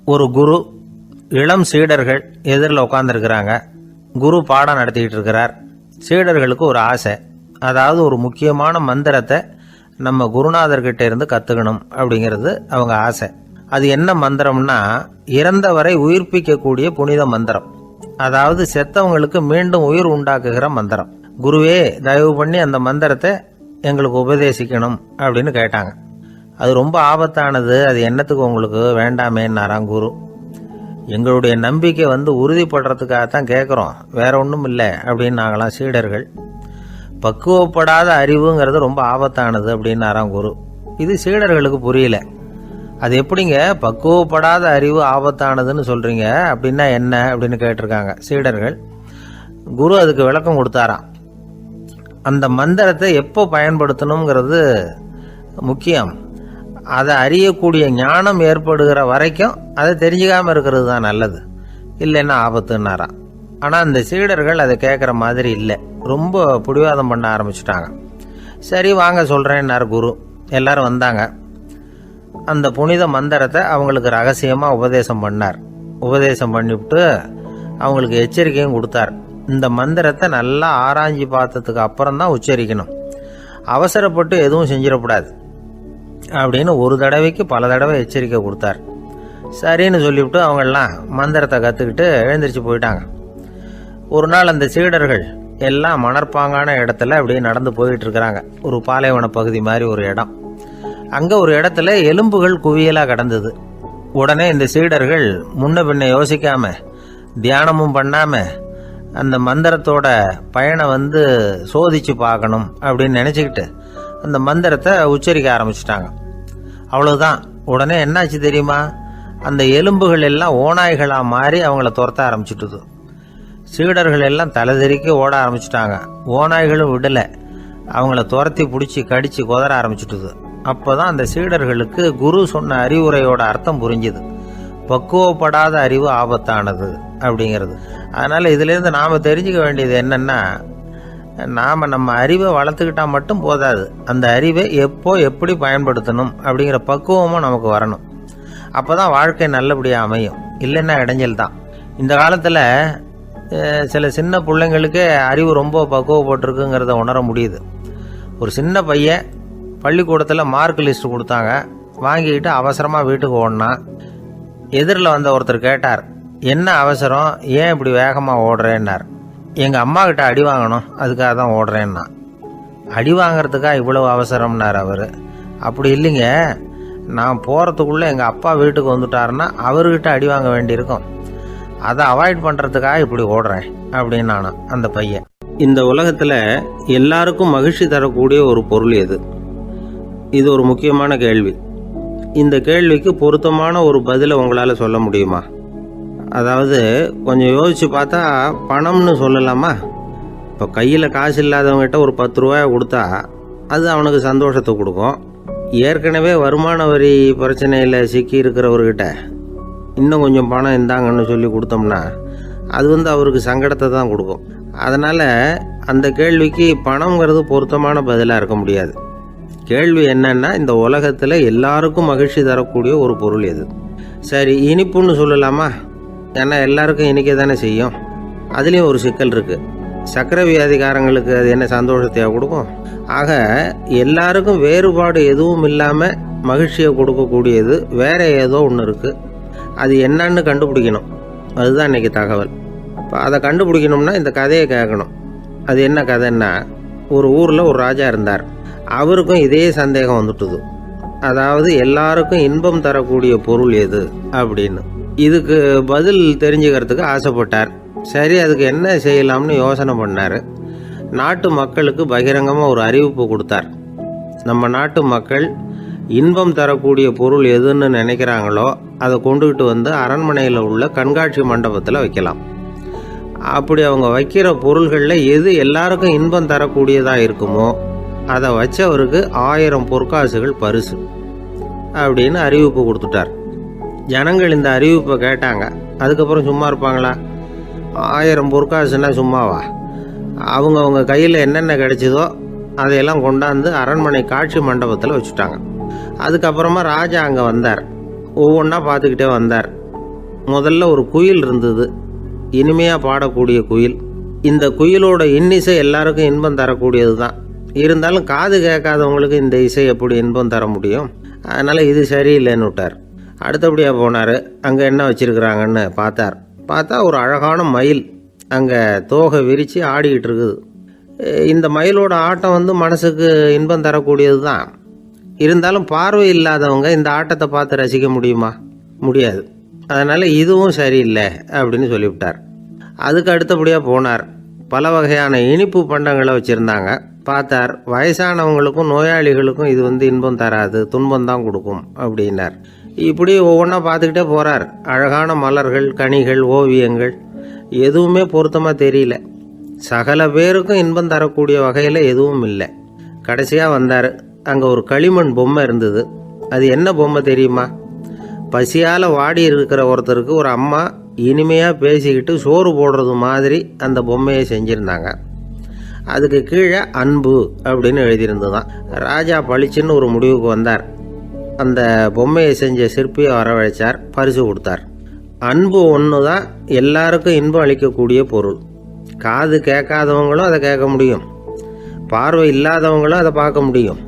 ஒரு குரு, இளம் சீடர்கள் எதிரில் உட்காந்துருக்கிறாங்க. குரு பாடம் நடத்திக்கிட்டு இருக்கிறார். சீடர்களுக்கு ஒரு ஆசை, அதாவது ஒரு முக்கியமான மந்திரத்தை நம்ம குருநாதர்கிட்ட இருந்து கற்றுக்கணும் அப்படிங்கிறது அவங்க ஆசை. அது என்ன மந்திரம்னா, இறந்தவரை உயிர்ப்பிக்கக்கூடிய புனித மந்திரம், அதாவது செத்தவங்களுக்கு மீண்டும் உயிர் உண்டாக்குகிற மந்திரம். குருவே, தயவு பண்ணி அந்த மந்திரத்தை எங்களுக்கு உபதேசிக்கணும் அப்படின்னு கேட்டாங்க. அது ரொம்ப ஆபத்தானது, அது என்னத்துக்கு உங்களுக்கு வேண்டாமேன்னாராம் குரு. எங்களுடைய நம்பிக்கை உறுதிப்படுறதுக்காகத்தான் கேட்குறோம், வேற ஒன்றும் இல்லை அப்படின்னாங்களாம் சீடர்கள். பக்குவப்படாத அறிவுங்கிறது ரொம்ப ஆபத்தானது அப்படின்னாராம் குரு. இது சீடர்களுக்கு புரியல. அது எப்படிங்க பக்குவப்படாத அறிவு ஆபத்தானதுன்னு சொல்றீங்க, அப்படின்னா என்ன அப்படின்னு கேட்டிருக்காங்க சீடர்கள். குரு அதுக்கு விளக்கம் கொடுத்தாராம். அந்த மந்திரத்தை எப்போ பயன்படுத்தணுங்கிறது முக்கியம். அதை அறியக்கூடிய ஞானம் ஏற்படுகிற வரைக்கும் அதை தெரிஞ்சுக்காம இருக்கிறது தான் நல்லது, இல்லைன்னா ஆபத்துன்னாராம். ஆனால் அந்த சீடர்கள் அதை கேட்குற மாதிரி இல்லை, ரொம்ப பிடிவாதம் பண்ண ஆரம்பிச்சுட்டாங்க. சரி வாங்க சொல்கிறேன்னார் குரு. எல்லாரும் வந்தாங்க. அந்த புனித மந்திரத்தை அவங்களுக்கு ரகசியமாக உபதேசம் பண்ணார். உபதேசம் பண்ணிவிட்டு அவங்களுக்கு எச்சரிக்கையும் கொடுத்தார். இந்த மந்திரத்தை நல்லா ஆராய்ச்சி பார்த்ததுக்கு அப்புறம் தான் உச்சரிக்கணும், அவசரப்பட்டு எதுவும் செஞ்சிடக்கூடாது அப்படின்னு ஒரு தடவைக்கு பல தடவை எச்சரிக்கை கொடுத்தார். சரின்னு சொல்லிவிட்டு அவங்கெல்லாம் மந்திரத்தை கற்றுக்கிட்டு எழுந்திரிச்சு போயிட்டாங்க. ஒரு நாள் அந்த சீடர்கள் எல்லாம் மணற்பாங்கான இடத்துல அப்படியே நடந்து போயிட்டு இருக்கிறாங்க. ஒரு பாலைவன பகுதி மாதிரி ஒரு இடம். அங்கே ஒரு இடத்துல எலும்புகள் குவியலாக கிடந்தது. உடனே இந்த சீடர்கள் முன்ன பின்ன யோசிக்காம, தியானமும் பண்ணாம, அந்த மந்திரத்தோட பயனை சோதிச்சு பார்க்கணும் அப்படின்னு நினச்சிக்கிட்டு அந்த மந்திரத்தை உச்சரிக்க ஆரம்பிச்சிட்டாங்க. அவ்வளவுதான். உடனே என்னாச்சு தெரியுமா, அந்த எலும்புகள் எல்லாம் ஓநாய்களாக மாறி அவங்கள துரத்த ஆரம்பிச்சுட்டுது. சீடர்கள் எல்லாம் தலைதெறிக்க ஓட ஆரம்பிச்சுட்டாங்க. ஓநாய்களும் விடலை, அவங்கள துரத்தி பிடிச்சி கடிச்சு கொதற ஆரம்பிச்சுட்டுது. அப்போதான் அந்த சீடர்களுக்கு குரு சொன்ன அறிவுரையோட அர்த்தம் புரிஞ்சுது. பக்குவப்படாத அறிவு ஆபத்தானது அப்படிங்கிறது. அதனால இதுலேருந்து நாம் தெரிஞ்சுக்க வேண்டியது என்னன்னா, நாம் நம்ம அறிவை வளர்த்துக்கிட்டா மட்டும் போதாது, அந்த அறிவை எப்போ எப்படி பயன்படுத்தணும் அப்படிங்கிற பக்குவமும் நமக்கு வரணும். அப்போ தான் வாழ்க்கை நல்லபடியாக அமையும், இல்லைன்னா இடைஞ்சல் தான். இந்த காலத்தில் சில சின்ன பிள்ளைங்களுக்கே அறிவு ரொம்ப பக்குவப்பட்டிருக்குங்கிறத உணர முடியுது. ஒரு சின்ன பையன் பள்ளிக்கூடத்தில் மார்க் லிஸ்ட் கொடுத்தாங்க, வாங்கிக்கிட்டு அவசரமாக வீட்டுக்கு ஓடினான். எதிரில் வந்த ஒருத்தர் கேட்டார், என்ன அவசரம், ஏன் இப்படி வேகமாக ஓடுறேன்னார். எங்கள் அம்மா கிட்ட அடி வாங்கணும், அதுக்காக தான் ஓடுறேன்னா. அடி வாங்கிறதுக்கா இவ்வளவு அவசரம்னார் அவர். அப்படி இல்லைங்க, நான் போகிறதுக்குள்ளே எங்கள் அப்பா வீட்டுக்கு வந்துட்டாருன்னா அவர்கிட்ட அடி வாங்க வேண்டியிருக்கும், அதை அவாய்ட் பண்ணுறதுக்காக இப்படி ஓடுறேன் அப்படின்னு நானா அந்த பையன். இந்த உலகத்தில் எல்லாருக்கும் மகிழ்ச்சி தரக்கூடிய ஒரு பொருள் எது? இது ஒரு முக்கியமான கேள்வி. இந்த கேள்விக்கு பொருத்தமான ஒரு பதிலை உங்களால் சொல்ல முடியுமா? அதாவது கொஞ்சம் யோசித்து பார்த்தா பணம்னு சொல்லலாமா? இப்போ கையில் காசு இல்லாதவங்ககிட்ட ஒரு 10 ரூபாயை கொடுத்தா அது அவனுக்கு சந்தோஷத்தை கொடுக்கும். ஏற்கனவே வருமான வரி பிரச்சனையில் சிக்கி இருக்கிறவர்கிட்ட இன்னும் கொஞ்சம் பணம் இருந்தாங்கன்னு சொல்லி கொடுத்தோம்னா அது அவருக்கு சங்கடத்தை தான் கொடுக்கும். அதனால் அந்த கேள்விக்கு பணம்ங்கிறது பொருத்தமான பதிலாக இருக்க முடியாது. கேள்வி என்னன்னா, இந்த உலகத்தில் எல்லாருக்கும் மகிழ்ச்சி தரக்கூடிய ஒரு பொருள் எது? சரி, இனிப்புன்னு சொல்லலாமா? ஏன்னா எல்லாருக்கும் இனிக்க தானே செய்யும். அதுலேயும் ஒரு சிக்கல் இருக்குது. சர்க்கரை வியாதிக்காரங்களுக்கு அது என்ன சந்தோஷத்தையாக கொடுக்கும்? ஆக எல்லாருக்கும் வேறுபாடு எதுவும் இல்லாமல் மகிழ்ச்சியை கொடுக்கக்கூடியது வேற ஏதோ ஒன்று இருக்குது. அது என்னன்னு கண்டுபிடிக்கணும். அதுதான் இன்றைக்கி தகவல். இப்போ அதை கண்டுபிடிக்கணும்னா இந்த கதையை கேட்கணும். அது என்ன கதைன்னா, ஒரு ஊரில் ஒரு ராஜா இருந்தார். அவருக்கும் இதே சந்தேகம் வந்துட்டுது. அதாவது எல்லாருக்கும் இன்பம் தரக்கூடிய பொருள் எது அப்படின்னு. இதுக்கு பதில் தெரிஞ்சுக்கிறதுக்கு ஆசைப்பட்டார். சரி, அதுக்கு என்ன செய்யலாம்னு யோசனை பண்ணார். நாட்டு மக்களுக்கு பகிரங்கமாக ஒரு அறிவிப்பு கொடுத்தார். நம்ம நாட்டு மக்கள் இன்பம் தரக்கூடிய பொருள் எதுன்னு நினைக்கிறாங்களோ அதை கொண்டுகிட்டு அரண்மனையில் உள்ள கண்காட்சி மண்டபத்தில் வைக்கலாம். அப்படி அவங்க வைக்கிற பொருள்களில் எது எல்லாருக்கும் இன்பம் தரக்கூடியதாக இருக்குமோ அதை வச்சவருக்கு 1000 பொற்காசுகள் பரிசு அப்படின்னு அறிவிப்பு கொடுத்துட்டார். ஜனங்கள் இந்த அறிவிப்பை கேட்டாங்க. அதுக்கப்புறம் சும்மா இருப்பாங்களா? 1000 பொற்காசுன்னா சும்மாவா? அவங்க கையில் என்னென்ன கிடைச்சதோ அதையெல்லாம் கொண்டாந்து அரண்மனை காட்சி மண்டபத்தில் வச்சுட்டாங்க. அதுக்கப்புறமா ராஜா அங்கே வந்தார். ஒவ்வொன்றா பார்த்துக்கிட்டே வந்தார். முதல்ல ஒரு குயில் இருந்தது, இனிமையாக பாடக்கூடிய குயில். இந்த குயிலோட இன்னிசை எல்லாருக்கும் இன்பம் தரக்கூடியது தான். இருந்தாலும் காது கேட்காதவங்களுக்கு இந்த இசை எப்படி இன்பம் தர முடியும்? அதனால் இது சரியில்லைன்னு விட்டார். அடுத்தபடியாக போனார். அங்கே என்ன வச்சுருக்குறாங்கன்னு பார்த்தா ஒரு அழகான மயில் அங்கே தோகை விரித்து ஆடிக்கிட்டு இருக்குது. இந்த மயிலோட ஆட்டம் மனசுக்கு இன்பம் தரக்கூடியது தான். இருந்தாலும் பார்வை இல்லாதவங்க இந்த ஆட்டத்தை பார்த்து ரசிக்க முடியுமா? முடியாது. அதனால் இதுவும் சரியில்லை அப்படின்னு சொல்லிவிட்டார். அதுக்கு அடுத்தபடியாக போனார். பல வகையான இனிப்பு பண்டங்களை வச்சுருந்தாங்க. பார்த்தார், வயசானவங்களுக்கும் நோயாளிகளுக்கும் இது இன்பம் தராது, துன்பம் தான் கொடுக்கும் அப்படின்னார். இப்படி ஒவ்வொன்றா பார்த்துக்கிட்டே போகிறார். அழகான மலர்கள், கனிகள், ஓவியங்கள் எதுவுமே பொருத்தமாக தெரியல. சகல பேருக்கும் இன்பம் தரக்கூடிய வகையில் எதுவும் இல்லை. கடைசியாக வந்தார். அங்கே ஒரு களிமண் பொம்மை இருந்தது. அது என்ன பொம்மை தெரியுமா? பசியால் வாடி இருக்கிற ஒருத்தருக்கு ஒரு அம்மா இனிமையாக பேசிக்கிட்டு சோறு போடுறது மாதிரி அந்த பொம்மையை செஞ்சுருந்தாங்க. அதுக்கு கீழே அன்பு அப்படின்னு எழுதியிருந்துதான். ராஜா பளிச்சுன்னு ஒரு முடிவுக்கு வந்தார். அந்த பொம்மையை செஞ்ச சிற்பியை வரவழைச்சார், பரிசு கொடுத்தார். அன்பு ஒன்று தான் எல்லாருக்கும் இன்பம் அளிக்கக்கூடிய பொருள். காது கேட்காதவங்களும் அதை கேட்க முடியும், பார்வை இல்லாதவங்களும் அதை பார்க்க முடியும்,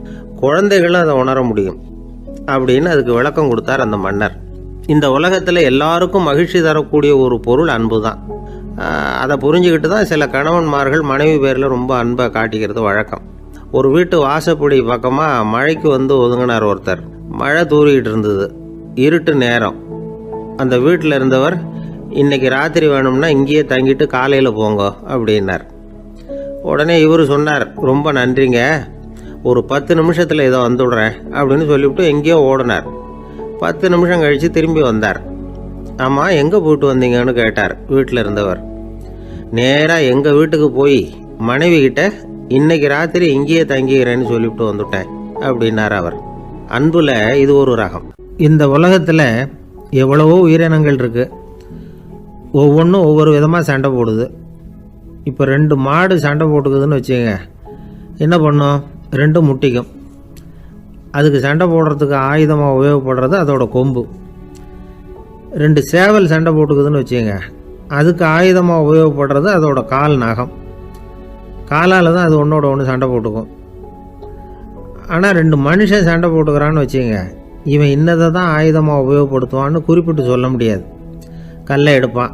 குழந்தைகளும் அதை உணர முடியும் அப்படின்னு அதுக்கு விளக்கம் கொடுத்தார் அந்த மன்னர். இந்த உலகத்தில் எல்லாருக்கும் மகிழ்ச்சி தரக்கூடிய ஒரு பொருள் அன்பு தான். அதை புரிஞ்சுக்கிட்டு தான் சில கணவன்மார்கள் மனைவி பேரில் ரொம்ப அன்பை காட்டிக்கிறது வழக்கம். ஒரு வீட்டு வாசப்படி பக்கமாக மழைக்கு ஒதுங்கினார் ஒருத்தர். மழை தூரிக்கிட்டு இருந்தது, இருட்டு நேரம். அந்த வீட்டில் இருந்தவர், இன்னைக்கு ராத்திரி வேணும்னா இங்கேயே தங்கிட்டு காலையில் போங்க அப்படின்னார். உடனே இவர் சொன்னார், ரொம்ப நன்றிங்க, ஒரு 10 நிமிஷத்தில் இதை வந்துவிடுறேன் அப்படின்னு சொல்லிவிட்டு எங்கேயோ ஓடினார். 10 நிமிஷம் கழித்து திரும்பி வந்தார். ஆமாம், எங்கே போயிட்டு வந்தீங்கன்னு கேட்டார் வீட்டில் இருந்தவர். நேராக எங்கள் வீட்டுக்கு போய் மனைவி கிட்ட இன்னைக்கு ராத்திரி இங்கேயே தங்கிக்கிறேன்னு சொல்லிவிட்டு வந்துட்டேன் அப்படின்னார் அவர். அன்புல இது ஒரு ரகம். இந்த உலகத்தில் எவ்வளவோ உயிரினங்கள் இருக்கு, ஒவ்வொன்றும் ஒவ்வொரு விதமாக சண்டை போடுது. இப்போ 2 மாடு சண்டை போட்டுக்குதுன்னு வச்சுக்கோங்க, என்ன பண்ணும்? 2 முட்டிக்கும். அதுக்கு சண்டை போடுறதுக்கு ஆயுதமாக உபயோகப்படுறது அதோட கொம்பு. 2 சேவல் சண்டை போட்டுக்குதுன்னு வச்சுக்கோங்க, அதுக்கு ஆயுதமாக உபயோகப்படுறது அதோட கால் நகம். காலால் தான் அது ஒன்றோட ஒன்று சண்டை போட்டுக்கும். ஆனால் 2 மனுஷன் சண்டை போட்டுக்கிறான்னு வச்சுக்கோங்க, இவன் இன்னதை தான் ஆயுதமாக உபயோகப்படுத்துவான்னு குறிப்பிட்டு சொல்ல முடியாது. கல்லை எடுப்பான்,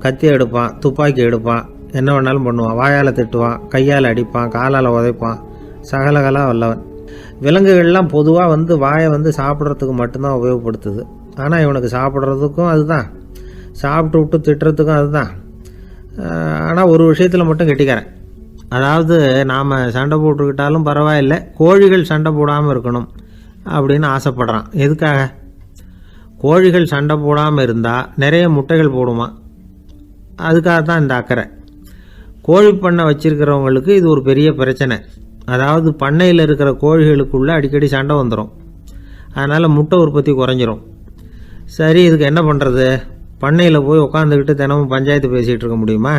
கத்தி எடுப்பான், துப்பாக்கி எடுப்பான், என்ன வேணாலும் பண்ணுவான். வாயால் திட்டுவான், கையால் அடிப்பான், காலால் உதைப்பான், சகலகலாக வல்லவன். விலங்குகள்லாம் பொதுவாக வாயை சாப்பிட்றதுக்கு மட்டும்தான் உபயோகப்படுத்துது. ஆனால் இவனுக்கு சாப்பிட்றதுக்கும் அதுதான், சாப்பிட்டு விட்டு திட்டுறதுக்கும் அதுதான். ஆனால் ஒரு விஷயத்தில் மட்டும் கெட்டிக்கிறேன். அதாவது நாம் சண்டை போட்டுக்கிட்டாலும் பரவாயில்லை, கோழிகள் சண்டை போடாமல் இருக்கணும் அப்படின்னு ஆசைப்படுறான். எதுக்காக? கோழிகள் சண்டை போடாமல் இருந்தால் நிறைய முட்டைகள் போடுமா, அதுக்காக தான் இந்த அக்கறை. கோழி பண்ணை வச்சிருக்கிறவங்களுக்கு இது ஒரு பெரிய பிரச்சனை. அதாவது பண்ணையில் இருக்கிற கோழிகளுக்குள்ளே அடிக்கடி சண்டை வந்துடும், அதனால் முட்டை உற்பத்தி குறைஞ்சிரும். சரி, இதுக்கு என்ன பண்ணுறது? பண்ணையில் போய் உட்காந்துக்கிட்டு தினமும் பஞ்சாயத்து பேசிகிட்டு இருக்க முடியுமா?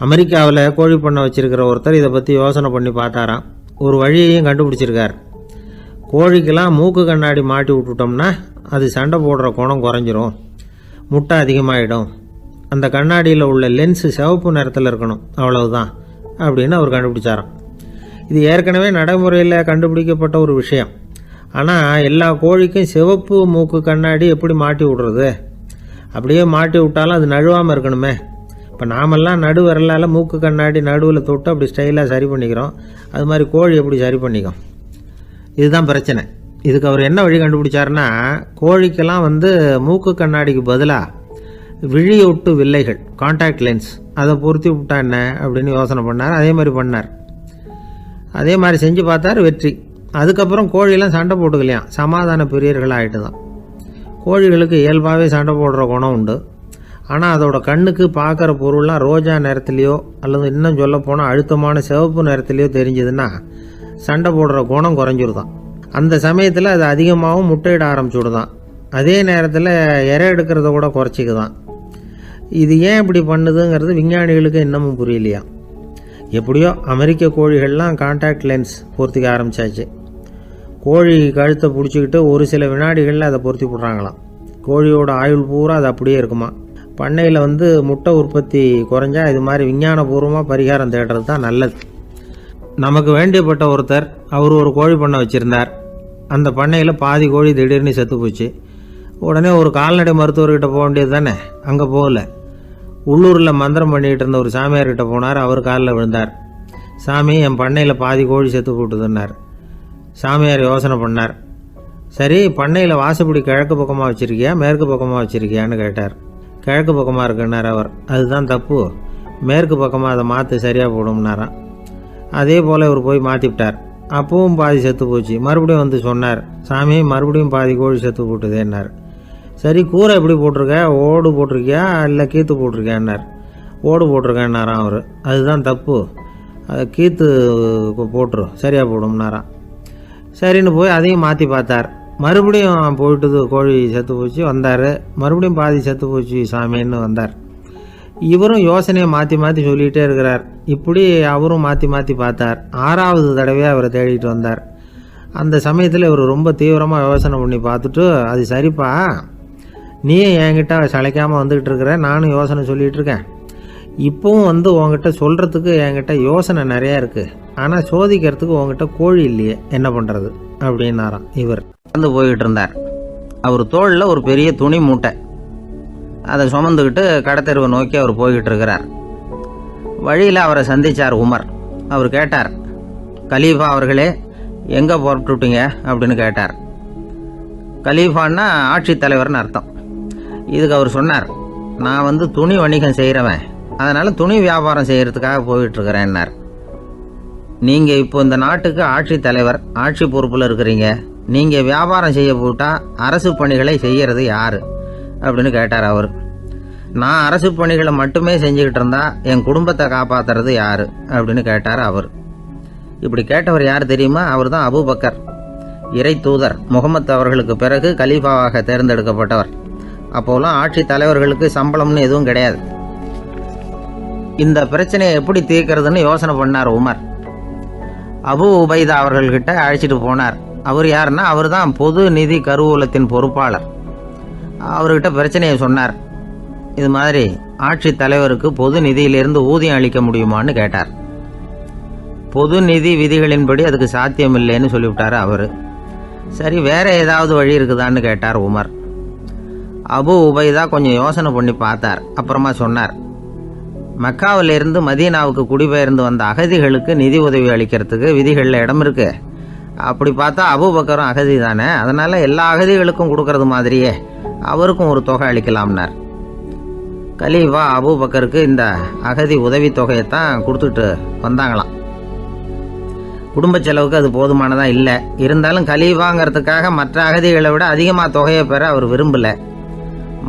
அமெரிக்காவில் கோழி பண்ணை வச்சிருக்கிற ஒருத்தர் இதை பற்றி யோசனை பண்ணி பார்த்தாராம். ஒரு வழியையும் கண்டுபிடிச்சிருக்கார். கோழிக்கெல்லாம் மூக்கு கண்ணாடி மாட்டி விட்டுட்டோம்னா அது சண்டை போடுற குணம் குறைஞ்சிரும், முட்டை அதிகமாகிடும். அந்த கண்ணாடியில் உள்ள லென்ஸு சிவப்பு நிறத்தில் இருக்கணும், அவ்வளவுதான் அப்படின்னு அவர் கண்டுபிடிச்சாராம். இது ஏற்கனவே நடைமுறையில் கண்டுபிடிக்கப்பட்ட ஒரு விஷயம். ஆனால் எல்லா கோழிக்கும் சிவப்பு மூக்கு கண்ணாடி எப்படி மாட்டி விடுறது? அப்படியே மாட்டி விட்டாலும் அது நழுவாமல் இருக்கணுமே. இப்போ நாமெல்லாம் நடு விரலால் மூக்கு கண்ணாடி நடுவில் தொட்டு அப்படி ஸ்டைலாக சரி பண்ணிக்கிறோம், அது மாதிரி கோழி எப்படி சரி பண்ணிக்கும்? இதுதான் பிரச்சனை. இதுக்கு அவர் என்ன வழி கண்டுபிடிச்சாருன்னா, கோழிக்கெல்லாம் மூக்கு கண்ணாடிக்கு பதிலாக விழியொட்டு வில்லைகள், கான்டாக்ட் லென்ஸ், அதை பொருத்தி விட்டா என்ன அப்படின்னு யோசனை பண்ணார். அதே மாதிரி பண்ணார். அதே மாதிரி செஞ்சு பார்த்தார், வெற்றி. அதுக்கப்புறம் கோழியெல்லாம் சண்டை போட்டுக்கலையாம், சமாதான பிரியர்கள் ஆகிட்டு தான். கோழிகளுக்கு இயல்பாகவே சண்டை போடுற குணம் உண்டு. ஆனால் அதோட கண்ணுக்கு பார்க்குற பொருள்லாம் ரோஜா நிறத்துலையோ அல்லது இன்னும் சொல்ல போனால் அழுத்தமான சிவப்பு நிறத்துலையோ தெரிஞ்சதுன்னா சண்டை போடுற குணம் குறைஞ்சிருதான். அந்த சமயத்தில் அது அதிகமாகவும் முட்டையிட ஆரம்பிச்சுடுதான். அதே நேரத்தில் இறை எடுக்கிறத கூட குறைச்சிக்குதான். இது ஏன் இப்படி பண்ணுதுங்கிறது விஞ்ஞானிகளுக்கு இன்னமும் புரியலையா. எப்படியோ அமெரிக்க கோழிகள்லாம் கான்டாக்ட் லென்ஸ் பொருத்திக்க ஆரம்பித்தாச்சு. கோழி கழுத்தை பிடிச்சிக்கிட்டு ஒரு சில வினாடிகளில் அதை பொருத்தி போடுறாங்களாம். கோழியோட ஆயுள் பூரா அது அப்படியே இருக்குமா. பண்ணையில் முட்டை உற்பத்தி குறைஞ்சா இது மாதிரி விஞ்ஞானபூர்வமாக பரிகாரம் தேடுறது தான் நல்லது. நமக்கு வேண்டியப்பட்ட ஒருத்தர் அவர் ஒரு கோழி பண்ணை வச்சுருந்தார். அந்த பண்ணையில் பாதி கோழி திடீர்னு செத்து போச்சு. உடனே ஒரு கால்நடை மருத்துவர்கிட்ட போக வேண்டியது தானே. அங்கே போகல. உள்ளூரில் மந்திரம் பண்ணிகிட்டு இருந்த ஒரு சாமியார்கிட்ட போனார். அவர் காலில் விழுந்தார். சாமி, என் பண்ணையில் பாதி கோழி செத்து போட்டுதுன்னார். சாமியார் யோசனை பண்ணார். சரி, பண்ணையில் வாசப்படி கிழக்கு பக்கமாக வச்சுருக்கியா மேற்கு பக்கமாக வச்சுருக்கியான்னு கேட்டார். கிழக்கு பக்கமாக இருக்குன்னார் அவர். அதுதான் தப்பு, மேற்கு பக்கமாக அதை மாற்று சரியாக போடும்னாராம். அதே போல் இவர் போய் மாற்றிவிட்டார். அப்பவும் பாதி செத்து போச்சு. மறுபடியும் சொன்னார், சாமி மறுபடியும் பாதி கோழி செத்து போட்டுதேன்னார். சரி, கூரை எப்படி போட்டிருக்க, ஓடு போட்டிருக்கியா இல்லை கீத்து போட்டிருக்கியான்னார். ஓடு போட்டிருக்கேன்னாராம் அவர். அதுதான் தப்பு, அதை கீத்து போட்டுரு சரியாக போடும்னாராம். சரின்னு போய் அதையும் மாற்றி பார்த்தார். மறுபடியும் போயிட்டுது, கோழி செத்து போச்சு. வந்தார். மறுபடியும் பாதி செத்து போச்சு சாமின்னு வந்தார். இவரும் யோசனையை மாற்றி மாற்றி சொல்லிகிட்டே இருக்கிறார். இப்படி அவரும் மாற்றி மாற்றி பார்த்தார். 6வது தடவையாக அவரை தேடிட்டு வந்தார். அந்த சமயத்தில் இவர் ரொம்ப தீவிரமாக யோசனை பண்ணி பார்த்துட்டு, அது சரிப்பா, நீயே என்கிட்ட சளைக்காமல் வந்துக்கிட்டு இருக்கிற, நானும் யோசனை சொல்லிகிட்டு இருக்கேன். இப்போவும் உங்ககிட்ட சொல்கிறதுக்கு என்கிட்ட யோசனை நிறையா இருக்குது. ஆனால் சோதிக்கிறதுக்கு உங்ககிட்ட கோழி இல்லையே, என்ன பண்ணுறது அப்படின்னாராம். இவர் போய்கிட்டு இருந்தார். அவர் தோளில் ஒரு பெரிய துணி மூட்டை, அதை சுமந்துக்கிட்டு கடத்தெருவை நோக்கி அவர் போய்கிட்டு இருக்கிறார். வழியில் அவரை சந்தித்தார் உமர். அவர் கேட்டார், கலீஃபா அவர்களே, எங்கே புறப்பட்டுட்டீங்க அப்படின்னு கேட்டார். கலீஃபான்னா ஆட்சித்தலைவர்னு அர்த்தம். இதுக்கு அவர் சொன்னார், நான் துணி வணிகம் செய்கிறவன், அதனால் துணி வியாபாரம் செய்கிறதுக்காக போயிட்டுருக்கிறேன்னார். நீங்கள் இப்போ இந்த நாட்டுக்கு ஆட்சித்தலைவர், ஆட்சி பொறுப்பில் இருக்கிறீங்க. நீங்கள் வியாபாரம் செய்ய போட்டால் அரசு பணிகளை செய்கிறது யார் அப்படின்னு கேட்டார் அவர். நான் அரசு பணிகளை மட்டுமே செஞ்சுக்கிட்டு இருந்தா என் குடும்பத்தை காப்பாற்றுறது யார் அப்படின்னு கேட்டார் அவர். இப்படி கேட்டவர் யார் தெரியுமா? அவர் தான் அபூபக்கர், இறை தூதர் முகமது அவர்களுக்கு பிறகு கலீஃபாவாக தேர்ந்தெடுக்கப்பட்டவர். அப்போலாம் ஆட்சி தலைவர்களுக்கு சம்பளம்னு எதுவும் கிடையாது. இந்த பிரச்சனையை எப்படி தீர்க்கிறதுன்னு யோசனை பண்ணார் உமர். அபு உபைதா அவர்கள்கிட்ட அழைச்சிட்டு போனார். அவர் யாருன்னா, அவர் தான் பொது நிதி கருவூலத்தின் பொறுப்பாளர். அவர்கிட்ட பிரச்சனையை சொன்னார். இது மாதிரி ஆட்சி தலைவருக்கு பொது நிதியிலிருந்து ஊதியம் அளிக்க முடியுமான்னு கேட்டார். பொது நிதி விதிகளின்படி அதுக்கு சாத்தியம் இல்லைன்னு சொல்லிவிட்டாரு அவர். சரி, வேற ஏதாவது வழி இருக்குதான்னு கேட்டார் உமர். அபு உபைதா கொஞ்சம் யோசனை பண்ணி பார்த்தார். அப்புறமா சொன்னார், மக்காவிலிருந்து மதீனாவுக்கு குடிபெயர்ந்து வந்த அகதிகளுக்கு நிதி உதவி அளிக்கிறதுக்கு விதிகளில் இடம் இருக்கு. அப்படி பார்த்தா அபூபக்கரும் அகதி தானே, அதனால எல்லா அகதிகளுக்கும் கொடுக்கறது மாதிரியே அவருக்கும் ஒரு தொகை அளிக்கலாம்னார். கலீஃபா அபூபக்கருக்கு இந்த அகதி உதவி தொகையைத்தான் கொடுத்துட்டு வந்தாங்களாம். குடும்ப செலவுக்கு அது போதுமானதாக இல்லை. இருந்தாலும் கலீஃபாங்கிறதுக்காக மற்ற அகதிகளை விட அதிகமாக தொகையை பெற அவர் விரும்பலை.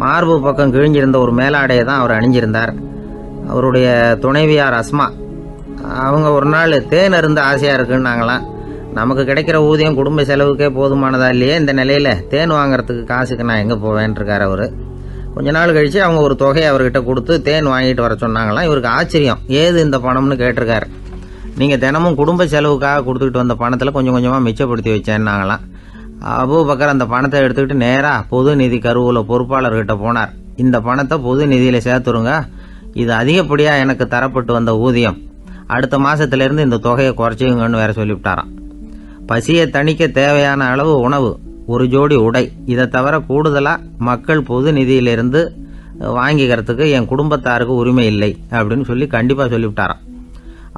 மார்பு பக்கம் கிழிஞ்சிருந்த ஒரு மேலாடையை தான் அவர் அணிஞ்சிருந்தார். அவருடைய துணைவியார் அஸ்மா, அவங்க ஒரு நாள் தேன் அருந்த ஆசையாக இருக்குன்னாங்களாம். நமக்கு கிடைக்கிற ஊதியம் குடும்ப செலவுக்கே போதுமானதா இல்லையே, இந்த நிலையில் தேன் வாங்கிறதுக்கு காசுக்கு நான் எங்கே போவேன்ருக்கார் அவர். கொஞ்ச நாள் கழித்து அவங்க ஒரு தொகையை அவர்கிட்ட கொடுத்து தேன் வாங்கிட்டு வர சொன்னாங்களாம். இவருக்கு ஆச்சரியம், ஏது இந்த பணம்னு கேட்டிருக்காரு. நீங்கள் தினமும் குடும்ப செலவுக்காக கொடுத்துக்கிட்டு வந்த பணத்தில் கொஞ்சம் கொஞ்சமாக மிச்சப்படுத்தி வச்சேன்னாங்களாம். அபூபக்கர் அந்த பணத்தை எடுத்துக்கிட்டு நேராக பொது நிதி கருவூல பொறுப்பாளர்கிட்ட போனார். இந்த பணத்தை பொது நிதியில் சேர்த்துருங்க, இது அதிகப்படியாக எனக்கு தரப்பட்டு வந்த ஊதியம், அடுத்த மாதத்துலேருந்து இந்த தொகையை குறைச்சிங்கன்னு வேற சொல்லிவிட்டாராம். பசியை தணிக்க தேவையான அளவு உணவு, ஒரு ஜோடி உடை, இதை தவிர கூடுதலாக மக்கள் பொது நிதியிலிருந்து வாங்கிக்கிறதுக்கு என் குடும்பத்தாருக்கு உரிமை இல்லை அப்படின்னு சொல்லி கண்டிப்பாக சொல்லிவிட்டாராம்.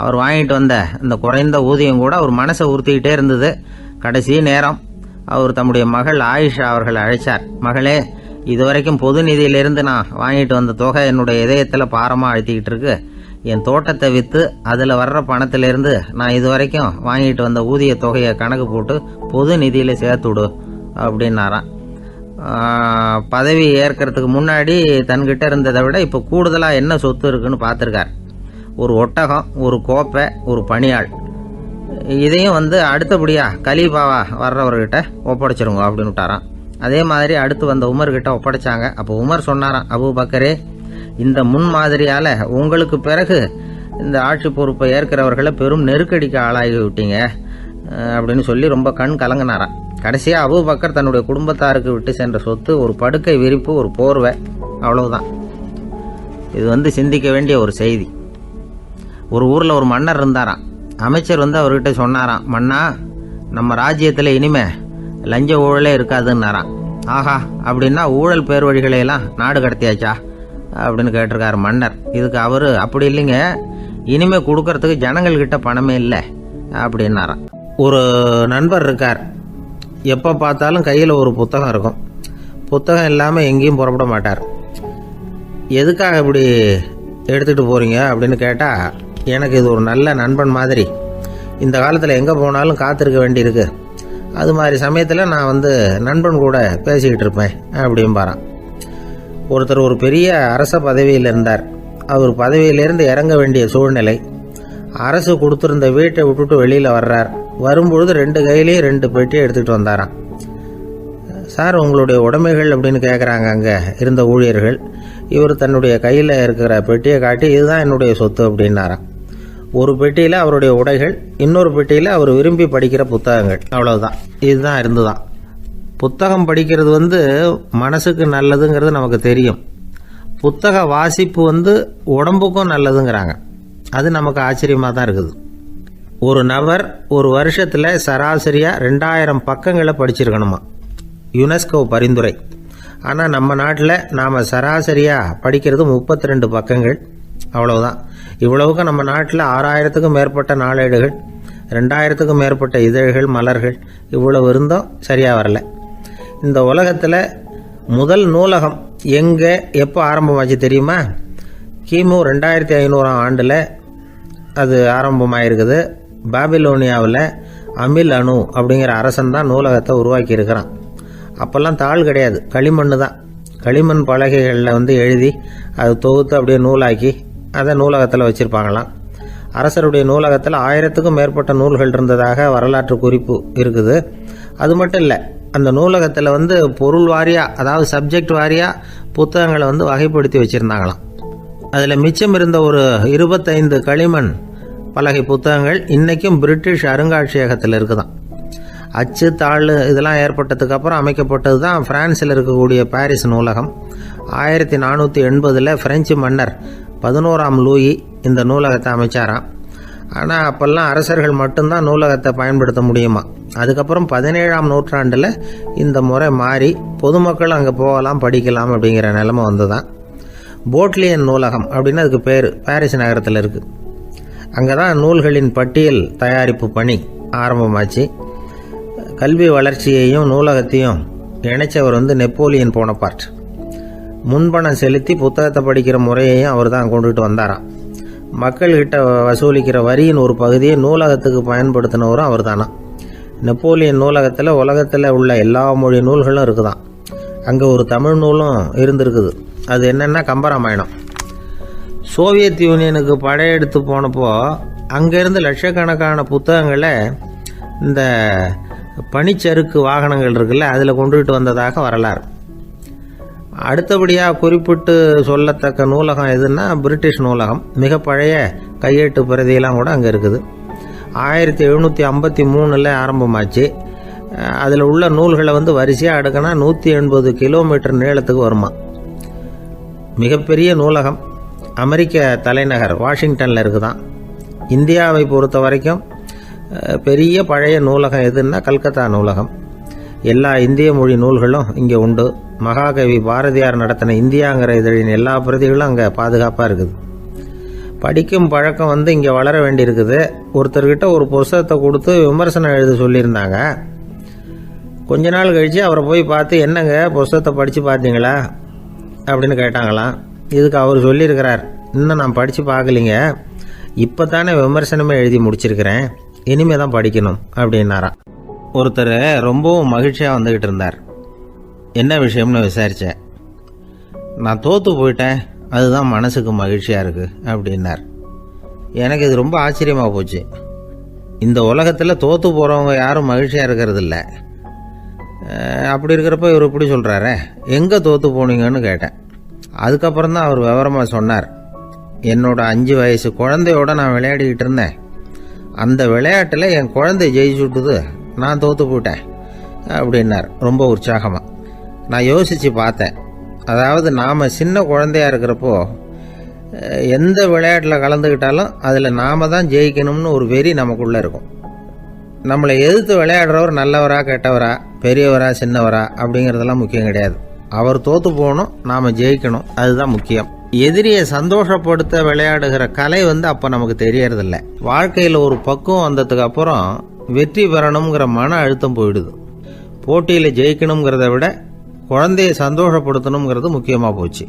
அவர் வாங்கிட்டு வந்த இந்த குறைந்த ஊதியம் கூட அவர் மனசை உறுத்திக்கிட்டே இருந்தது. கடைசி நேரம் அவர் தம்முடைய மகள் ஆயிஷா அவர்களை அழைச்சார். மகளே, இதுவரைக்கும் பொது நிதியிலிருந்து நான் வாங்கிட்டு வந்த தொகை என்னுடைய இதயத்தில் பாரமாக அழுத்திக்கிட்டு இருக்கு. என் தோட்டத்தை விற்று அதில் வர்ற பணத்திலிருந்து நான் இதுவரைக்கும் வாங்கிட்டு வந்த ஊதிய தொகையை கணக்கு போட்டு பொது நிதியில் சேர்த்துடு அப்படின்னாராம். பதவி ஏற்கிறதுக்கு முன்னாடி தன்கிட்ட இருந்ததை விட இப்போ கூடுதலாக என்ன சொத்து இருக்குன்னு பார்த்துருக்கார். ஒரு ஒட்டகம், ஒரு கோப்பை, ஒரு பணியாள். இதையும் அடுத்தபடியாக கலீஃபாவா வர்றவர்கிட்ட ஒப்படைச்சிருங்க அப்படின்னு விட்டாராம். அதே மாதிரி அடுத்து வந்த உமர்கிட்ட ஒப்படைச்சாங்க. அப்போ உமர் சொன்னாராம், அபூபக்கரே, இந்த முன்மாதிரியால் உங்களுக்கு பிறகு இந்த ஆட்சி பொறுப்பை ஏற்கிறவர்களை பெரும் நெருக்கடிக்கு ஆளாகி விட்டீங்க அப்படின்னு சொல்லி ரொம்ப கண் கலங்கினாராம். கடைசியாக அபூபக்கர் தன்னுடைய குடும்பத்தாருக்கு விட்டு சென்ற சொத்து ஒரு படுக்கை விரிப்பு, ஒரு போர்வை, அவ்வளவுதான். இது சிந்திக்க வேண்டிய ஒரு செய்தி. ஒரு ஊரில் ஒரு மன்னர் இருந்தாராம். அமைச்சர் அவர்கிட்ட சொன்னாராம், மன்னா, நம்ம ராஜ்யத்தில் இனிமே லஞ்ச ஊழலே இருக்காதுன்னாராம். ஆஹா, அப்படின்னா ஊழல் பேர் வழிகளையெல்லாம் நாடு கடத்தியாச்சா அப்படின்னு கேட்டிருக்காரு மன்னர். இதுக்கு அவர், அப்படி இல்லைங்க, இனிமே கொடுக்கறதுக்கு ஜனங்கள்கிட்ட பணமே இல்லை அப்படின்னாராம். ஒரு நண்பர் இருக்கார். எப்போ பார்த்தாலும் கையில் ஒரு புத்தகம் இருக்கும். புத்தகம் இல்லாமல் எங்கேயும் புறப்பட மாட்டார். எதுக்காக இப்படி எடுத்துகிட்டு போகிறீங்க அப்படின்னு கேட்டால், எனக்கு இது ஒரு நல்ல நண்பன் மாதிரி, இந்த காலத்தில் எங்கே போனாலும் காத்திருக்க வேண்டியிருக்கு, அது மாதிரி சமயத்தில் நான் நண்பன் கூட பேசிக்கிட்டு இருப்பேன் அப்படிம்பாரான். ஒருத்தர் ஒரு பெரிய அரச பதவியில் இருந்தார். அவர் பதவியிலேருந்து இறங்க வேண்டிய சூழ்நிலை. அரசு கொடுத்துருந்த வீட்டை விட்டுட்டு வெளியில் வர்றார். வரும்பொழுது 2 கையிலையும் 2 பெட்டியை எடுத்துகிட்டு வந்தாராம். சார், உங்களுடைய உடைமைகள் அப்படின்னு கேட்குறாங்க அங்கே இருந்த ஊழியர்கள். இவர் தன்னுடைய கையில் இருக்கிற பெட்டியை காட்டி, இதுதான் என்னுடைய சொத்து அப்படின்னாராம். ஒரு பெட்டியில் அவருடைய உடைகள், இன்னொரு பெட்டியில் அவர் விரும்பி படிக்கிற புத்தகங்கள், அவ்வளவுதான். இதுதான் இருந்துதான். புத்தகம் படிக்கிறது மனசுக்கு நல்லதுங்கிறது நமக்கு தெரியும். புத்தக வாசிப்பு உடம்புக்கும் நல்லதுங்கிறாங்க. அது நமக்கு ஆச்சரியமாக தான் இருக்குது. ஒரு நபர் ஒரு வருஷத்தில் சராசரியாக 2000 பக்கங்களை படிச்சிருக்கணுமா, யுனெஸ்கோ பரிந்துரை. ஆனால் நம்ம நாட்டில் நாம் சராசரியாக படிக்கிறது 32 பக்கங்கள், அவ்வளவுதான். இவ்வளவுக்கு நம்ம நாட்டில் 6000த்துக்கும் மேற்பட்ட நாளேடுகள், 2000த்துக்கும் மேற்பட்ட இதழ்கள், மலர்கள், இவ்வளவு இருந்தும் சரியாக வரல. இந்த உலகத்தில் முதல் நூலகம் எங்கே எப்போ ஆரம்பமாச்சு தெரியுமா? கிமு 2500 ஆண்டில் அது ஆரம்பமாயிருக்குது. பாபிலோனியாவில் அமில் அணு அப்படிங்கிற அரசன் தான் நூலகத்தை உருவாக்கி இருக்கிறான். அப்போல்லாம் தாள் கிடையாது, களிமண் தான். களிமண் பலகைகளில் எழுதி அது தொகுத்து அப்படியே நூலாக்கி அதை நூலகத்தில் வச்சுருப்பாங்களாம். அரசருடைய நூலகத்தில் 1000த்துக்கும் மேற்பட்ட நூல்கள் இருந்ததாக வரலாற்று குறிப்பு இருக்குது. அது மட்டும் இல்லை, அந்த நூலகத்தில் பொருள் வாரியாக, அதாவது சப்ஜெக்ட் வாரியாக புத்தகங்களை வகைப்படுத்தி வச்சுருந்தாங்களாம். அதில் மிச்சம் இருந்த ஒரு 25 களிமண் பலகை புத்தகங்கள் இன்றைக்கும் பிரிட்டிஷ் அருங்காட்சியகத்தில் இருக்குதான். அச்சு, தாள் இதெல்லாம் ஏற்பட்டதுக்கு அப்புறம் அமைக்கப்பட்டது தான் பிரான்சில் இருக்கக்கூடிய பாரிஸ் நூலகம். 1480 பிரெஞ்சு மன்னர் 11ஆம் லூயி இந்த நூலகத்தை அமைச்சாராம். ஆனால் அப்போல்லாம் அரசர்கள் மட்டும்தான் நூலகத்தை பயன்படுத்த முடியுமா. அதுக்கப்புறம் 17ஆம் நூற்றாண்டில் இந்த முறை மாறி பொதுமக்கள் அங்கே போகலாம், படிக்கலாம் அப்படிங்கிற நிலைமை வந்துதான். போட்லியன் நூலகம் அப்படின்னு அதுக்கு பேர், பாரிஸ் நகரத்தில் இருக்குது. அங்கே தான் நூல்களின் பட்டியல் தயாரிப்பு பணி ஆரம்பமாச்சு. கல்வி வளர்ச்சியையும் நூலகத்தையும் இணைச்சவர் நெப்போலியன் போனபார்ட். முன்பணம் செலுத்தி புத்தகத்தை படிக்கிற முறையையும் அவர் தான் கொண்டுட்டு வந்தாராம். மக்கள்கிட்ட வசூலிக்கிற வரியின் ஒரு பகுதியை நூலகத்துக்கு பயன்படுத்தினவரும் அவர் தானா. நெப்போலியன் நூலகத்தில் உலகத்தில் உள்ள எல்லா மொழி நூல்களும் இருக்குதான். அங்கே ஒரு தமிழ் நூலும் இருந்திருக்குது. அது என்னென்னா கம்பராமாயணம். சோவியத் யூனியனுக்கு படையெடுத்து போனப்போ அங்கேருந்து லட்சக்கணக்கான புத்தகங்களை இந்த பனிச்சறுக்கு வாகனங்கள் இருக்குல்ல, அதில் கொண்டுகிட்டு வந்ததாக வரலாறு. அடுத்தபடியாக குறிப்பிட்டு சொல்லத்தக்க நூலகம் எதுன்னா பிரிட்டிஷ் நூலகம். மிக பழைய கையெழுத்து பிரதியெல்லாம் கூட அங்கே இருக்குது. 1753 ஆரம்பமாச்சு. அதில் உள்ள நூல்களை வரிசையாக அடுக்கினா 180 கிலோமீட்டர் நீளத்துக்கு வருமா. மிகப்பெரிய நூலகம் அமெரிக்க தலைநகர் வாஷிங்டனில் இருக்குதான். இந்தியாவை பொறுத்த வரைக்கும் பெரிய பழைய நூலகம் எதுன்னா கல்கத்தா நூலகம். எல்லா இந்திய மொழி நூல்களும் இங்கே உண்டு. மகாகவி பாரதியார் நடத்தின இந்தியாங்கிற இதழின் எல்லா பிரதிகளும் அங்கே பாதுகாப்பாக இருக்குது. படிக்கும் பழக்கம் இங்கே வளர வேண்டியிருக்குது. ஒருத்தர்கிட்ட ஒரு புஸ்தகத்தை கொடுத்து விமர்சனம் எழுத சொல்லியிருந்தாங்க. கொஞ்ச நாள் கழித்து அவரை போய் பார்த்து, என்னங்க புஸ்தகத்தை படித்து பார்த்தீங்களா அப்படின்னு கேட்டாங்களாம். இதுக்கு அவர் சொல்லியிருக்கிறார், இன்னும் நான் படித்து பார்க்கலிங்க, இப்போ தானே விமர்சனமே எழுதி முடிச்சிருக்கிறேன், இனிமே தான் படிக்கணும் அப்படின்னாராம். ஒருத்தர் ரொம்பவும் மகிழ்ச்சியாக வந்துக்கிட்டு இருந்தார். என்ன விஷயம்னு விசாரித்தேன். நான் தோற்று போயிட்டேன், அதுதான் மனசுக்கு மகிழ்ச்சியாக இருக்குது அப்படின்னார். எனக்கு இது ரொம்ப ஆச்சரியமாக போச்சு. இந்த உலகத்தில் தோற்று போகிறவங்க யாரும் மகிழ்ச்சியாக இருக்கிறது இல்லை. அப்படி இருக்கிறப்ப இவர் இப்படி சொல்கிறாரே, எங்கே தோற்று போனீங்கன்னு கேட்டேன். அதுக்கப்புறம் தான் அவர் விவரமாக சொன்னார். என்னோட 5 வயசு குழந்தையோட நான் விளையாடிக்கிட்டு இருந்தேன். அந்த விளையாட்டில் என் குழந்தை ஜெயிச்சு விட்டுது, நான் தோற்று போயிட்டேன். அப்படின்னார் ரொம்ப உற்சாகமாக. நான் யோசித்து பார்த்தேன். அதாவது நாம் சின்ன குழந்தையாக இருக்கிறப்போ எந்த விளையாட்டில் கலந்துக்கிட்டாலும் அதில் நாம் தான் ஜெயிக்கணும்னு ஒரு வெறி நமக்குள்ளே இருக்கும். நம்மளை எதிர்த்து விளையாடுறவர் நல்லவரா கெட்டவரா, பெரியவரா சின்னவரா அப்படிங்கிறதெல்லாம் முக்கியம் கிடையாது. அவர் தோற்று போகணும், நாம் ஜெயிக்கணும், அதுதான் முக்கியம். எதிரியை சந்தோஷப்படுத்த விளையாடுகிற கலை அப்போ நமக்கு தெரியறதில்ல. வாழ்க்கையில் ஒரு பக்குவம் வந்ததுக்கு அப்புறம் வெற்றி பெறணுங்கிற மன அழுத்தம் போயிடுது. போட்டியில் ஜெயிக்கணுங்கிறத விட குழந்தைய சந்தோஷப்படுத்தணுங்கிறது முக்கியமாக போச்சு.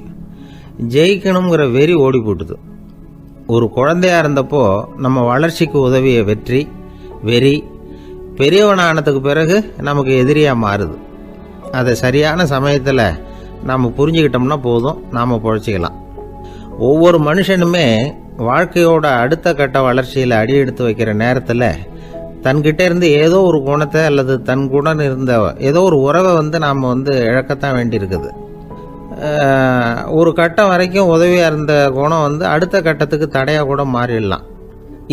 ஜெயிக்கணுங்கிற வெறி ஓடி போட்டுது. ஒரு குழந்தையாக இருந்தப்போ நம்ம வளர்ச்சிக்கு உதவிய வெறி பெரியவனானதுக்கு பிறகு நமக்கு எதிரியாக மாறுது. அதை சரியான சமயத்தில் நாம் புரிஞ்சுக்கிட்டோம்னா போதும், நாம் பொழைச்சிக்கலாம். ஒவ்வொரு மனுஷனுமே வாழ்க்கையோட அடுத்த கட்ட வளர்ச்சியில் அடி எடுத்து வைக்கிற நேரத்தில் தன்கிட்ட இருந்து ஏதோ ஒரு குணத்தை அல்லது தன் குணம் இருந்த ஏதோ ஒரு உறவை நாம் இழக்கத்தான் வேண்டியிருக்குது. ஒரு கட்டம் வரைக்கும் உதவியாக இருந்த குணம் அடுத்த கட்டத்துக்கு தடையாக கூட மாறிடலாம்.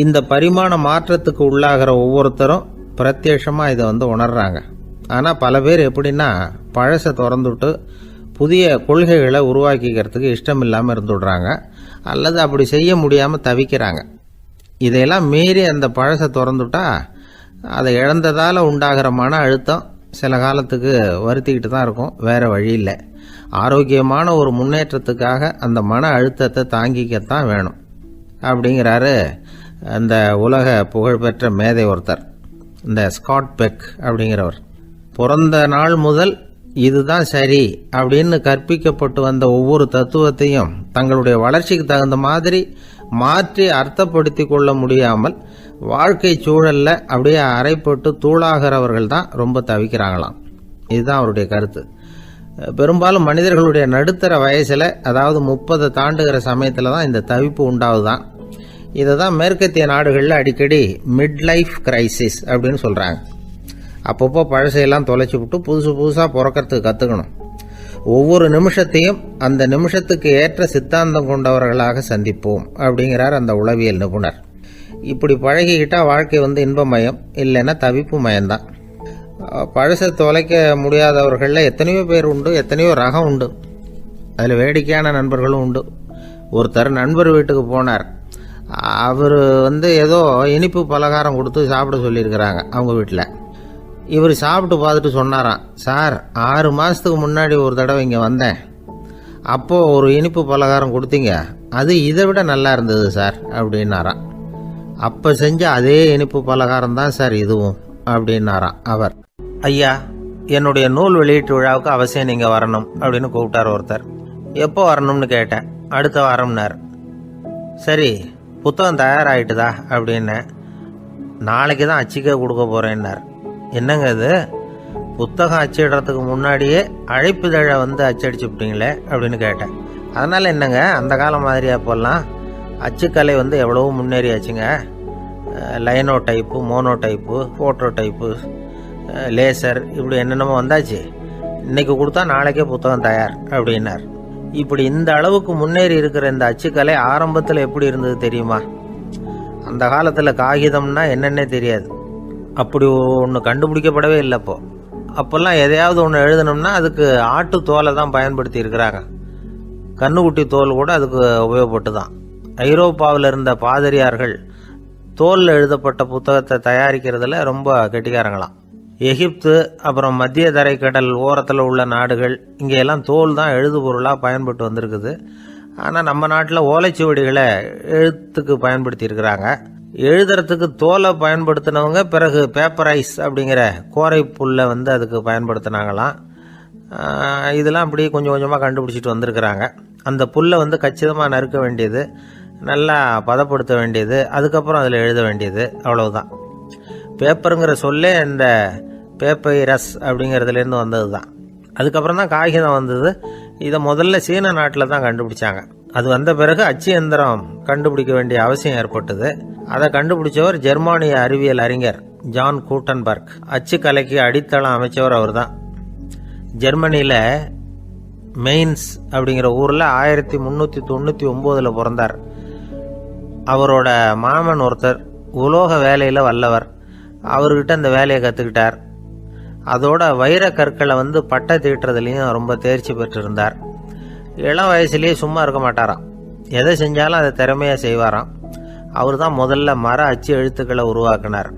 இந்த பரிமாண மாற்றத்துக்கு உள்ளாகிற ஒவ்வொருத்தரும் பிரத்யட்சமாக இதை உணர்றாங்க. ஆனால் பல பேர் எப்படின்னா பழசை திறந்துவிட்டு புதிய கொள்கைகளை உருவாக்கிக்கிறதுக்கு இஷ்டம் இல்லாமல் இருந்துடுறாங்க, அல்லது அப்படி செய்ய முடியாமல் தவிக்கிறாங்க. இதையெல்லாம் மீறி அந்த பழசை திறந்துட்டா அதை இழந்ததால் உண்டாகிற மன அழுத்தம் சில காலத்துக்கு வருத்திக்கிட்டு தான் இருக்கும், வேறு வழி இல்லை. ஆரோக்கியமான ஒரு முன்னேற்றத்துக்காக அந்த மன அழுத்தத்தை தாங்கிக்கத்தான் வேணும் அப்படிங்கிறாரு அந்த உலக புகழ்பெற்ற மேதை ஒருத்தர், இந்த ஸ்காட் பெக் அப்படிங்கிறவர். பிறந்த நாள் முதல் இதுதான் சரி அப்படின்னு கற்பிக்கப்பட்டு வந்த ஒவ்வொரு தத்துவத்தையும் தங்களுடைய வளர்ச்சிக்கு தகுந்த மாதிரி மாற்றி அர்த்தப்படுத்தி கொள்ள முடியாமல் வாழ்க்கை சூழல்ல அப்படியே அரைப்பட்டு தூளாகிறவர்கள் தான் ரொம்ப தவிக்கிறாங்களாம். இதுதான் அவருடைய கருத்து. பெரும்பாலும் மனிதர்களுடைய நடுத்தர வயசில், அதாவது 30 தாண்டுகிற சமயத்தில் தான் இந்த தவிப்பு உண்டாகுதான். இதை தான் மேற்கத்திய நாடுகளில் அடிக்கடி மிட் லைஃப் கிரைசிஸ் அப்படின்னு சொல்கிறாங்க. அப்பப்போ பழசையெல்லாம் தொலைச்சி விட்டு புதுசாக பிறக்கிறதுக்கு கற்றுக்கணும். ஒவ்வொரு நிமிஷத்தையும் அந்த நிமிஷத்துக்கு ஏற்ற சித்தாந்தம் கொண்டவர்களாக சந்திப்போம் அப்படிங்கிறார் அந்த உளவியல் நிபுணர். இப்படி பழகிக்கிட்டால் வாழ்க்கை இன்பமயம், இல்லைன்னா தவிப்பு மயம்தான். பழசை தொலைக்க முடியாதவர்களில் எத்தனையோ பேர் உண்டு, எத்தனையோ ரகம் உண்டு. அதில் வேடிக்கையான நண்பர்களும் உண்டு. ஒருத்தர் நண்பர் வீட்டுக்கு போனார். அவர் ஏதோ இனிப்பு பலகாரம் கொடுத்து சாப்பிட சொல்லியிருக்கிறாங்க அவங்க வீட்டில். இவர் சாப்பிட்டு பார்த்துட்டு சொன்னாராம், சார் 6 மாதத்துக்கு முன்னாடி ஒரு தடவை இங்கே வந்தேன், அப்போது ஒரு இனிப்பு பலகாரம் கொடுத்தீங்க, அது இதை விட நல்லா இருந்தது சார் அப்படின்னாராம். அப்போ செஞ்ச அதே இனிப்பு பலகாரம் தான் சார் இதுவும் அப்படின்னாராம் அவர். ஐயா, என்னுடைய நூல் வெளியீட்டு விழாவுக்கு அவசியம் நீங்கள் வரணும் அப்படின்னு கூப்பிட்டார் ஒருத்தர். எப்போ வரணும்னு கேட்டேன். அடுத்த வாரம்னார். சரி, புத்தகம் தயாராகிட்டுதா அப்படின்னு. நாளைக்கு தான் அச்சிக்க கொடுக்க போகிறேன்னார். என்னங்க இது, புத்தகம் அச்சிடுறதுக்கு முன்னாடியே அழைப்புதழை அச்சடிச்சு விட்டீங்களே அப்படின்னு கேட்டேன். அதனால் என்னங்க, அந்த காலம் மாதிரி அப்போல்லாம் அச்சுக்கலை எவ்வளவோ முன்னேறியாச்சுங்க. Linotype, monotype, phototype, laser, இப்படி என்னென்னமோ வந்தாச்சு. இன்னைக்கு கொடுத்தா நாளைக்கே புத்தகம் தயார் அப்படின்னார். இப்படி இந்த அளவுக்கு முன்னேறி இருக்கிற இந்த அச்சுக்கலை ஆரம்பத்தில் எப்படி இருந்தது தெரியுமா? அந்த காலத்தில் காகிதம்னா என்னன்னே தெரியாது. அப்படி ஒன்று கண்டுபிடிக்கப்படவே இல்லை. அப்போல்லாம் எதையாவது ஒன்று எழுதணும்னா அதுக்கு ஆட்டு தோலை தான் பயன்படுத்தி இருக்கிறாங்க. கண்ணுக்குட்டி தோல் கூட அதுக்கு உபயோகப்பட்டு தான். ஐரோப்பாவில் இருந்த பாதிரியார்கள் தோலில் எழுதப்பட்ட புத்தகத்தை தயாரிக்கிறதுல ரொம்ப கெட்டிக்காரங்களாம். எகிப்து, அப்புறம் மத்திய தரைக்கடல் ஓரத்தில் உள்ள நாடுகள், இங்கெல்லாம் தோல் தான் எழுதுபொருளாக பயன்பட்டு வந்திருக்குது. ஆனால் நம்ம நாட்டில் ஓலைச்சுவடிகளை எழுத்துக்கு பயன்படுத்தி இருக்கிறாங்க. எழுதுறதுக்கு தோலை பயன்படுத்தினவங்க பிறகு பேப்பரைஸ் அப்படிங்கிற கோரை புல்லை அதுக்கு பயன்படுத்தினாங்களாம். இதெல்லாம் அப்படி கொஞ்சம் கொஞ்சமாக கண்டுபிடிச்சிட்டு வந்திருக்கிறாங்க. அந்த புல்லை கச்சிதமாக நறுக்க வேண்டியது, நல்லா பதப்படுத்த வேண்டியது, அதுக்கப்புறம் அதில் எழுத வேண்டியது, அவ்வளவுதான். பேப்பருங்கிற சொல்லே இந்த பேப்பைரஸ் அப்படிங்கிறதுலேருந்து வந்தது தான். அதுக்கப்புறம் தான் காகிதம் வந்தது. இதை முதல்ல சீன நாட்டில் தான் கண்டுபிடிச்சாங்க. அது வந்த பிறகு அச்சு எந்திரம் கண்டுபிடிக்க வேண்டிய அவசியம் ஏற்பட்டது. அதை கண்டுபிடிச்சவர் ஜெர்மானிய அறிவியல் அறிஞர் ஜான் கூட்டன்பர்க். அச்சு கலைக்கு அடித்தளம் அமைச்சவர் அவர் தான். ஜெர்மனியில் மெயின்ஸ் அப்படிங்கிற ஊரில் 1399 பிறந்தார். அவரோட மாமன் ஒருத்தர் உலோக வேலையில் வல்லவர். அவர்கிட்ட அந்த வேலையை கற்றுக்கிட்டார். அதோட வைர கற்களை வந்து பட்டை தீட்டுறதுலையும் ரொம்ப தேர்ச்சி பெற்றிருந்தார். இளம் வயசுலேயே சும்மா இருக்க மாட்டாராம். எதை செஞ்சாலும் அதை திறமையாக செய்வாராம். அவர் தான் முதல்ல மர அச்சு எழுத்துக்களை உருவாக்கினார்.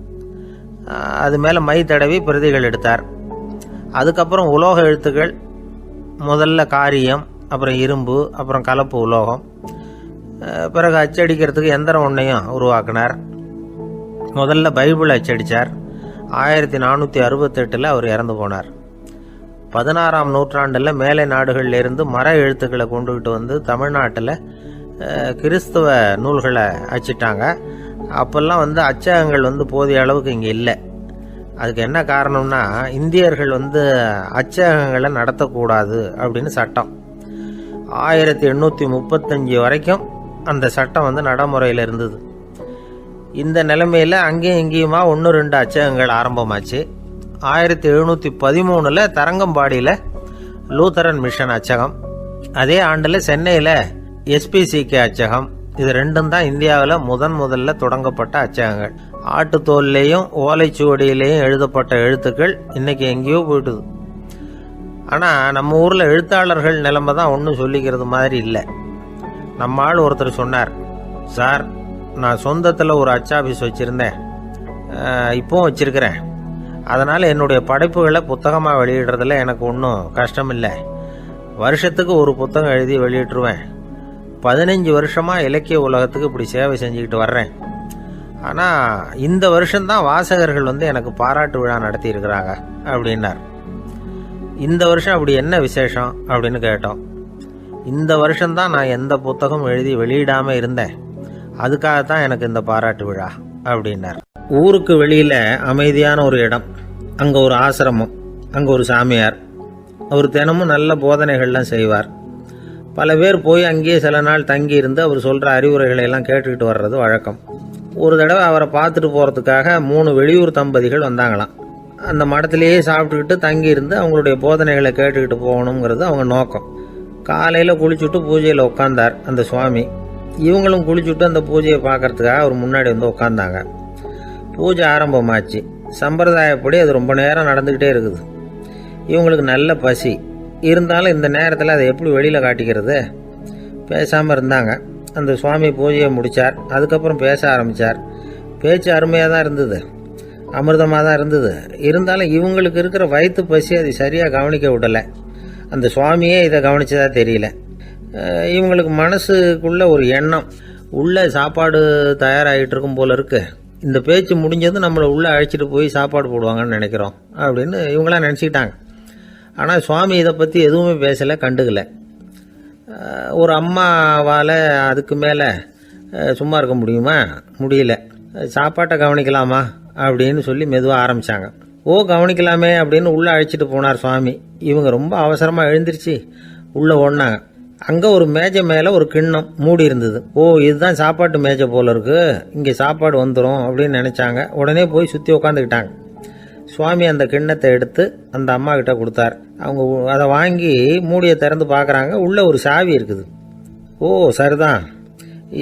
அது மேலே மை தடவி பிரதிகள் எடுத்தார். அதுக்கப்புறம் உலோக எழுத்துக்கள், முதல்ல காரியம், அப்புறம் இரும்பு, அப்புறம் கலப்பு உலோகம், பிறகு அச்சடிக்கிறதுக்கு எந்திரம் ஒன்றையும் உருவாக்கினார். முதல்ல பைபிள் அச்சடித்தார். 1468 அவர் இறந்து போனார். 16ஆம் நூற்றாண்டில் மேலை நாடுகளிலிருந்து மர எழுத்துக்களை கொண்டுகிட்டு வந்து தமிழ்நாட்டில் கிறிஸ்துவ நூல்களை அச்சிட்டாங்க. அப்போல்லாம் வந்து அச்சகங்கள் வந்து போதிய அளவுக்கு இங்கே இல்லை. அதுக்கு என்ன காரணம்னா, இந்தியர்கள் வந்து அச்சகங்களை நடத்தக்கூடாது அப்படின்னு சட்டம். 1835 வரைக்கும் அந்த சட்டம் வந்து நடைமுறையில் இருந்தது. இந்த நிலைமையில் அங்கேயும் இங்கேயுமா 1-2 அச்சகங்கள் ஆரம்பமாச்சு. 1713 தரங்கம்பாடியில் லூத்தரன் மிஷன் அச்சகம், அதே ஆண்டில் சென்னையில் SPCK அச்சகம். இது ரெண்டும் தான் இந்தியாவில் முதல்ல தொடங்கப்பட்ட அச்சகங்கள். ஆட்டுத்தோல்லையும் ஓலைச்சுவடியிலையும் எழுதப்பட்ட எழுத்துக்கள் இன்னைக்கு எங்கேயோ போயிட்டுது. ஆனால் நம்ம ஊரில் எழுத்தாளர்கள் நிலைமை தான் ஒன்றும் சொல்லிக்கிறது மாதிரி இல்லை. நம்ம ஆள் ஒருத்தர் சொன்னார், சார் நான் சொந்தத்தில் ஒரு அச்சாபீஸ் வச்சுருந்தேன், இப்போவும் வச்சுருக்கிறேன். அதனால் என்னுடைய படைப்புகளை புத்தகமாக வெளியிடுறதுல எனக்கு ஒன்றும் கஷ்டம் இல்லை. வருஷத்துக்கு ஒரு புத்தகம் எழுதி வெளியிட்டுருவேன். 15 வருஷமாக இலக்கிய உலகத்துக்கு இப்படி சேவை செஞ்சுக்கிட்டு வர்றேன். ஆனால் இந்த வருஷம்தான் வாசகர்கள் வந்து எனக்கு பாராட்டு விழா நடத்தி இருக்கிறாங்க அப்படின்னார். இந்த வருஷம் அப்படி என்ன விசேஷம் அப்படின்னு கேட்டோம். இந்த வருஷம்தான் நான் எந்த புத்தகம் எழுதி வெளியிடாமல் இருந்தேன், அதுக்காகத்தான் எனக்கு இந்த பாராட்டு விழா அப்படின்னார். ஊருக்கு வெளியில் அமைதியான ஒரு இடம், அங்கே ஒரு ஆசிரமம், அங்கே ஒரு சாமியார். அவர் தினமும் நல்ல போதனைகள்லாம் செய்வார். பல பேர் போய் அங்கேயே சில நாள் தங்கி இருந்து அவர் சொல்கிற அறிவுரைகளை எல்லாம் கேட்டுக்கிட்டு வர்றது வழக்கம். ஒரு தடவை அவரை பார்த்துட்டு போகிறதுக்காக 3 வெளியூர் தம்பதிகள் வந்தாங்களாம். அந்த மடத்திலேயே சாப்பிட்டுக்கிட்டு தங்கி இருந்து அவங்களுடைய போதனைகளை கேட்டுக்கிட்டு போகணுங்கிறது அவங்க நோக்கம். காலையில் குளிச்சுட்டு பூஜையில் உட்காந்தார் அந்த சுவாமி. இவங்களும் குளிச்சுட்டு அந்த பூஜையை பார்க்கறதுக்காக அவர் முன்னாடி வந்து உட்காந்தாங்க. பூஜை ஆரம்பமாச்சு. சம்பிரதாயப்படி அது ரொம்ப நேரம் நடந்துக்கிட்டே இருக்குது. இவங்களுக்கு நல்ல பசி இருந்தாலும் இந்த நேரத்தில் அதை எப்படி வெளியில் காட்டிக்கிறது? பேசாமல் இருந்தாங்க. அந்த சுவாமி பூஜையை முடித்தார். அதுக்கப்புறம் பேச ஆரம்பித்தார். பேச்சு அருமையாக தான் இருந்தது, அமிர்தமாக தான் இருந்தது. இருந்தாலும் இவங்களுக்கு இருக்கிற வயிற்று பசி அதை சரியாக கவனிக்க விடலை. அந்த சுவாமியே இதை கவனிச்சதா தெரியல. இவங்களுக்கு மனசுக்குள்ள ஒரு எண்ணம், உள்ளே சாப்பாடு தயாராகிட்டு இருக்கும் போல இருக்கு, இந்த பேச்சு முடிஞ்சது நம்மளை உள்ளே அழைச்சிட்டு போய் சாப்பாடு போடுவாங்கன்னு நினைக்கிறோம் அப்படின்னு இவங்களாம் நினச்சிக்கிட்டாங்க. ஆனால் சுவாமி இதை பற்றி எதுவுமே பேசலை, கண்டுக்கலை. ஒரு அம்மாவால் அதுக்கு மேலே சும்மா இருக்க முடியுமா? முடியல. சாப்பாட்டை கவனிக்கலாமா அப்படின்னு சொல்லி மெதுவாக ஆரம்பித்தாங்க. கவனிக்கலாமே அப்படின்னு உள்ளே அழைச்சிட்டு போனார் சுவாமி. இவங்க ரொம்ப அவசரமாக எழுந்திருச்சு உள்ளே ஓடினாங்க. அங்கே ஒரு மேஜை மேலே ஒரு கிண்ணம் மூடி இருந்தது. இதுதான் சாப்பாட்டு மேஜை போல இருக்கு, இங்கே சாப்பாடு வந்துடும் அப்படின்னு நினச்சாங்க. உடனே போய் சுற்றி உக்காந்துக்கிட்டாங்க. சுவாமி அந்த கிண்ணத்தை எடுத்து அந்த அம்மா கிட்ட கொடுத்தார். அவங்க அதை வாங்கி மூடியை திறந்து பார்க்குறாங்க. உள்ளே ஒரு சாவி இருக்குது. சரிதான்,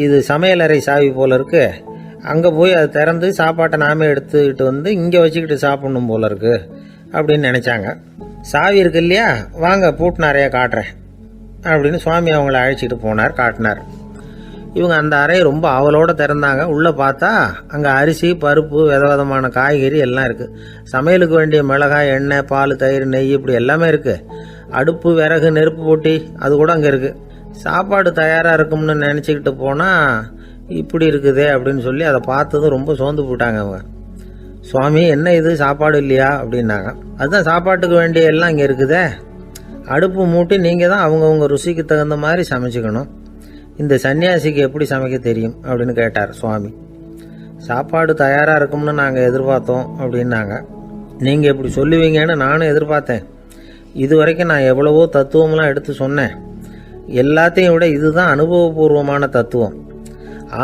இது சமையலறை சாவி போல இருக்கு, அங்கே போய் அதை திறந்து சாப்பாட்டை நாமே எடுத்துக்கிட்டு வந்து இங்கே வச்சுக்கிட்டு சாப்பிடணும் போல இருக்கு அப்படின்னு நினச்சாங்க. சாவி இருக்கு இல்லையா, வாங்க பூட்டு நிறையா காட்டுறேன் அப்படின்னு சுவாமி அவங்கள அழைச்சிட்டு போனார், காட்டினார். இவங்க அந்த அறையை ரொம்ப அவளோட திறந்தாங்க. உள்ளே பார்த்தா அங்கே அரிசி, பருப்பு, விதவிதமான காய்கறி எல்லாம் இருக்குது. சமையலுக்கு வேண்டிய மிளகாய், எண்ணெய், பால், தயிர், நெய் இப்படி எல்லாமே இருக்குது. அடுப்பு, விறகு, நெருப்பு போட்டி அது கூட அங்கே இருக்குது. சாப்பாடு தயாராக இருக்கும்னு நினச்சிக்கிட்டு போனால் இப்படி இருக்குதே அப்படின்னு சொல்லி அதை பார்த்ததும் ரொம்ப சோர்ந்து போட்டாங்க அவங்க. சுவாமி, என்ன இது சாப்பாடு இல்லையா அப்படின்னாங்க. அதுதான் சாப்பாட்டுக்கு வேண்டிய எல்லாம் இங்கே இருக்குதே, அடுப்பு மூட்டி நீங்கள் தான் அவங்கவுங்க ருசிக்கு தகுந்த மாதிரி சமைச்சிக்கணும். இந்த சன்னியாசிக்கு எப்படி சமைக்க தெரியும் அப்படின்னு கேட்டார் சுவாமி. சாப்பாடு தயாராக இருக்கும்னு நாங்கள் எதிர்பார்த்தோம் அப்படின்னாங்க. நீங்கள் இப்படி சொல்லுவீங்கன்னு நானும் எதிர்பார்த்தேன். இது வரைக்கும் நான் எவ்வளவோ தத்துவம்லாம் எடுத்து சொன்னேன். எல்லாத்தையும் விட இதுதான் அனுபவபூர்வமான தத்துவம்.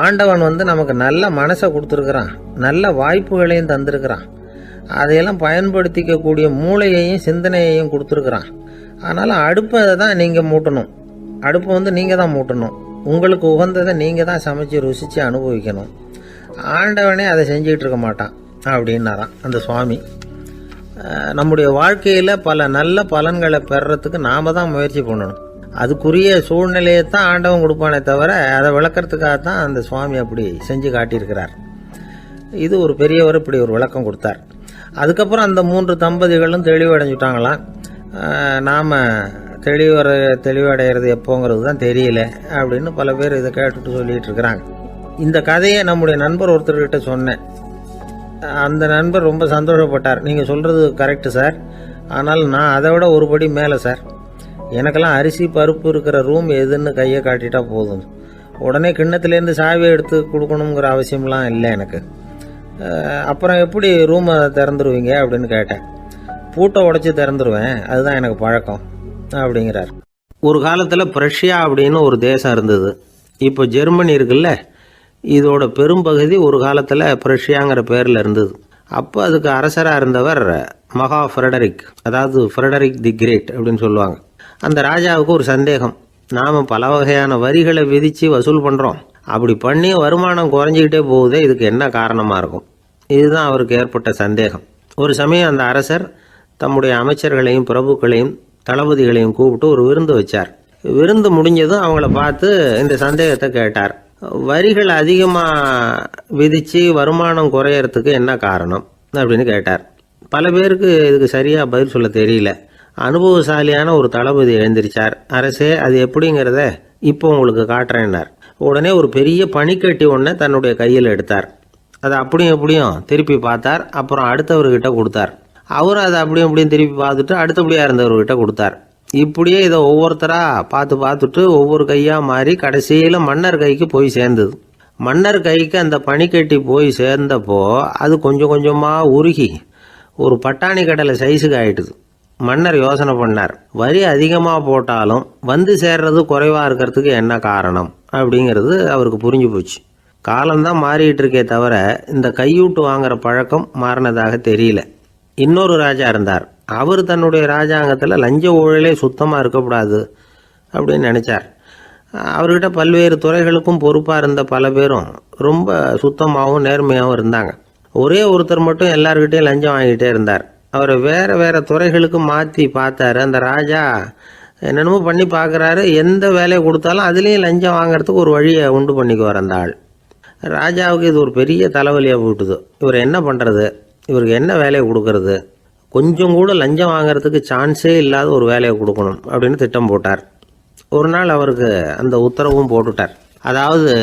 ஆண்டவன் நமக்கு நல்ல மனசை கொடுத்துருக்குறான், நல்ல வாய்ப்புகளையும் தந்திருக்கிறான், அதையெல்லாம் பயன்படுத்திக்கக்கூடிய மூளையையும் சிந்தனையையும் கொடுத்துருக்குறான். அதனால் அடுப்பை தான் நீங்கள் மூட்டணும், அடுப்பை நீங்கள் தான் மூட்டணும், உங்களுக்கு உகந்ததை நீங்கள் தான் சமைச்சு ருசித்து அனுபவிக்கணும். ஆண்டவனே அதை செஞ்சிகிட்டு இருக்க மாட்டான் அப்படின்னாராம் அந்த சுவாமி. நம்முடைய வாழ்க்கையில் பல நல்ல பலன்களை பெறறதுக்கு நாம தான் முயற்சி பண்ணணும். அதுக்குரிய சூழ்நிலையை தான் ஆண்டவன் கொடுப்பானே தவிர அதை விளக்கறதுக்காக தான் அந்த சுவாமி அப்படி செஞ்சு காட்டியிருக்கிறார். இது ஒரு பெரியவர் இப்படி ஒரு விளக்கம் கொடுத்தார். அதுக்கப்புறம் அந்த 3 தம்பதிகளும் தெளிவடைஞ்சுட்டாங்களாம். நாம் தெளிவடைகிறது எப்போங்கிறது தான் தெரியல அப்படின்னு பல பேர் இதை கேட்டுட்டு சொல்லிட்டு இருக்கிறாங்க. இந்த கதையை நம்முடைய நண்பர் ஒருத்தர்கிட்ட சொன்னேன். அந்த நண்பர் ரொம்ப சந்தோஷப்பட்டார். நீங்கள் சொல்கிறது கரெக்டு சார், ஆனால் நான் அதை விட ஒரு படி மேலே சார். எனக்கெல்லாம் அரிசி பருப்பு இருக்கிற ரூம் எதுன்னு கையை காட்டிட்டா போதும், உடனே கிண்ணத்துலேருந்து சாவியை எடுத்து கொடுக்கணுங்கிற அவசியம்லாம் இல்லை எனக்கு. அப்புறம் எப்படி ரூமை திறந்துருவீங்க அப்படின்னு கேட்டேன். பூட்டை உடைச்சி திறந்துருவேன், அதுதான் எனக்கு பழக்கம் அப்படிங்கிறார். ஒரு காலத்தில் பிரஷ்யா அப்படின்னு ஒரு தேசம் இருந்தது. இப்போ ஜெர்மனி இருக்குல்ல, இதோட பெரும்பகுதி ஒரு காலத்தில் பிரஷ்யாங்கிற பேரில் இருந்தது. அப்போ அதுக்கு அரசராக இருந்தவர் மகா ஃப்ரெடரிக், அதாவது ஃப்ரெடரிக் தி கிரேட் அப்படின்னு சொல்லுவாங்க. அந்த ராஜாவுக்கு ஒரு சந்தேகம். நாம் பல வகையான வரிகளை விதித்து வசூல் பண்ணுறோம், அப்படி பண்ணி வருமானம் குறைஞ்சிக்கிட்டே போகுதே, இதுக்கு என்ன காரணமாக இருக்கும்? இதுதான் அவருக்கு ஏற்பட்ட சந்தேகம். ஒரு சமயம் அந்த அரசர் தம்முடைய அமைச்சர்களையும் பிரபுக்களையும் தளபதிகளையும் கூப்பிட்டு ஒரு விருந்து வச்சார். விருந்து முடிஞ்சதும் அவங்கள பார்த்து இந்த சந்தேகத்தை கேட்டார். வரிகள் அதிகமாக விதித்து வருமானம் குறையறதுக்கு என்ன காரணம் அப்படின்னு கேட்டார். பல பேருக்கு இதுக்கு சரியாக பதில் சொல்ல தெரியல. அனுபவசாலியான ஒரு தளபதி எழுந்திருச்சார். அரசே, அது எப்படிங்கிறத இப்போ உங்களுக்கு காட்டுறேன்னார். உடனே ஒரு பெரிய பனிக்கட்டி ஒன்றை தன்னுடைய கையில் எடுத்தார். அதை அப்படியும் எப்படியும் திருப்பி பார்த்தார். அப்புறம் அடுத்தவர்கிட்ட கொடுத்தார். அவர் அதை அப்படியும் எப்படியும் திருப்பி பார்த்துட்டு அடுத்தபடியாக இருந்தவர்கிட்ட கொடுத்தார். இப்படியே இதை ஒவ்வொருத்தராக பார்த்துட்டு ஒவ்வொரு கையாக மாறி கடைசியில் மன்னர் கைக்கு போய் சேர்ந்தது. மன்னர் கைக்கு அந்த பனிக்கட்டி போய் சேர்ந்தப்போ அது கொஞ்சம் கொஞ்சமாக உருகி ஒரு பட்டாணி கடலை சைஸுக்கு ஆயிட்டுது. மன்னர் யோசனை பண்ணார், வரி அதிகமாக போட்டாலும் வந்து சேர்றது குறைவாக இருக்கிறதுக்கு என்ன காரணம் அப்படிங்கிறது அவருக்கு புரிஞ்சு போச்சு. காலம்தான் மாறிட்டு இருக்கே தவிர இந்த கையூட்டு வாங்குற பழக்கம் மாறினதாக தெரியல. இன்னொரு ராஜா இருந்தார். அவர் தன்னுடைய ராஜாங்கத்தில் லஞ்ச ஊழலே சுத்தமாக இருக்கக்கூடாது அப்படின்னு நினச்சார். அவர்கிட்ட பல்வேறு துறைகளுக்கும் பொறுப்பாக இருந்த பல பேரும் ரொம்ப சுத்தமாகவும் நேர்மையாகவும் இருந்தாங்க. ஒரே ஒருத்தர் மட்டும் எல்லார்கிட்டையும் லஞ்சம் வாங்கிட்டே இருந்தார். அவரை வேறு வேறு துறைகளுக்கு மாற்றி பார்த்தாரு. அந்த ராஜா என்னென்னமோ பண்ணி பார்க்குறாரு. எந்த வேலையை கொடுத்தாலும் அதுலேயும் லஞ்சம் வாங்கிறதுக்கு ஒரு வழியை உண்டு பண்ணிக்குவார் அந்த ஆள். ராஜாவுக்கு இது ஒரு பெரிய தலைவலியாக போட்டுது. இவர் என்ன பண்ணுறது, இவருக்கு என்ன வேலையை கொடுக்கறது, கொஞ்சம் கூட லஞ்சம் வாங்கிறதுக்கு சான்ஸே இல்லாத ஒரு வேலையை கொடுக்கணும் அப்படின்னு திட்டம் போட்டார். ஒரு நாள் அவருக்கு அந்த உத்தரவும் போட்டுட்டார். அதாவது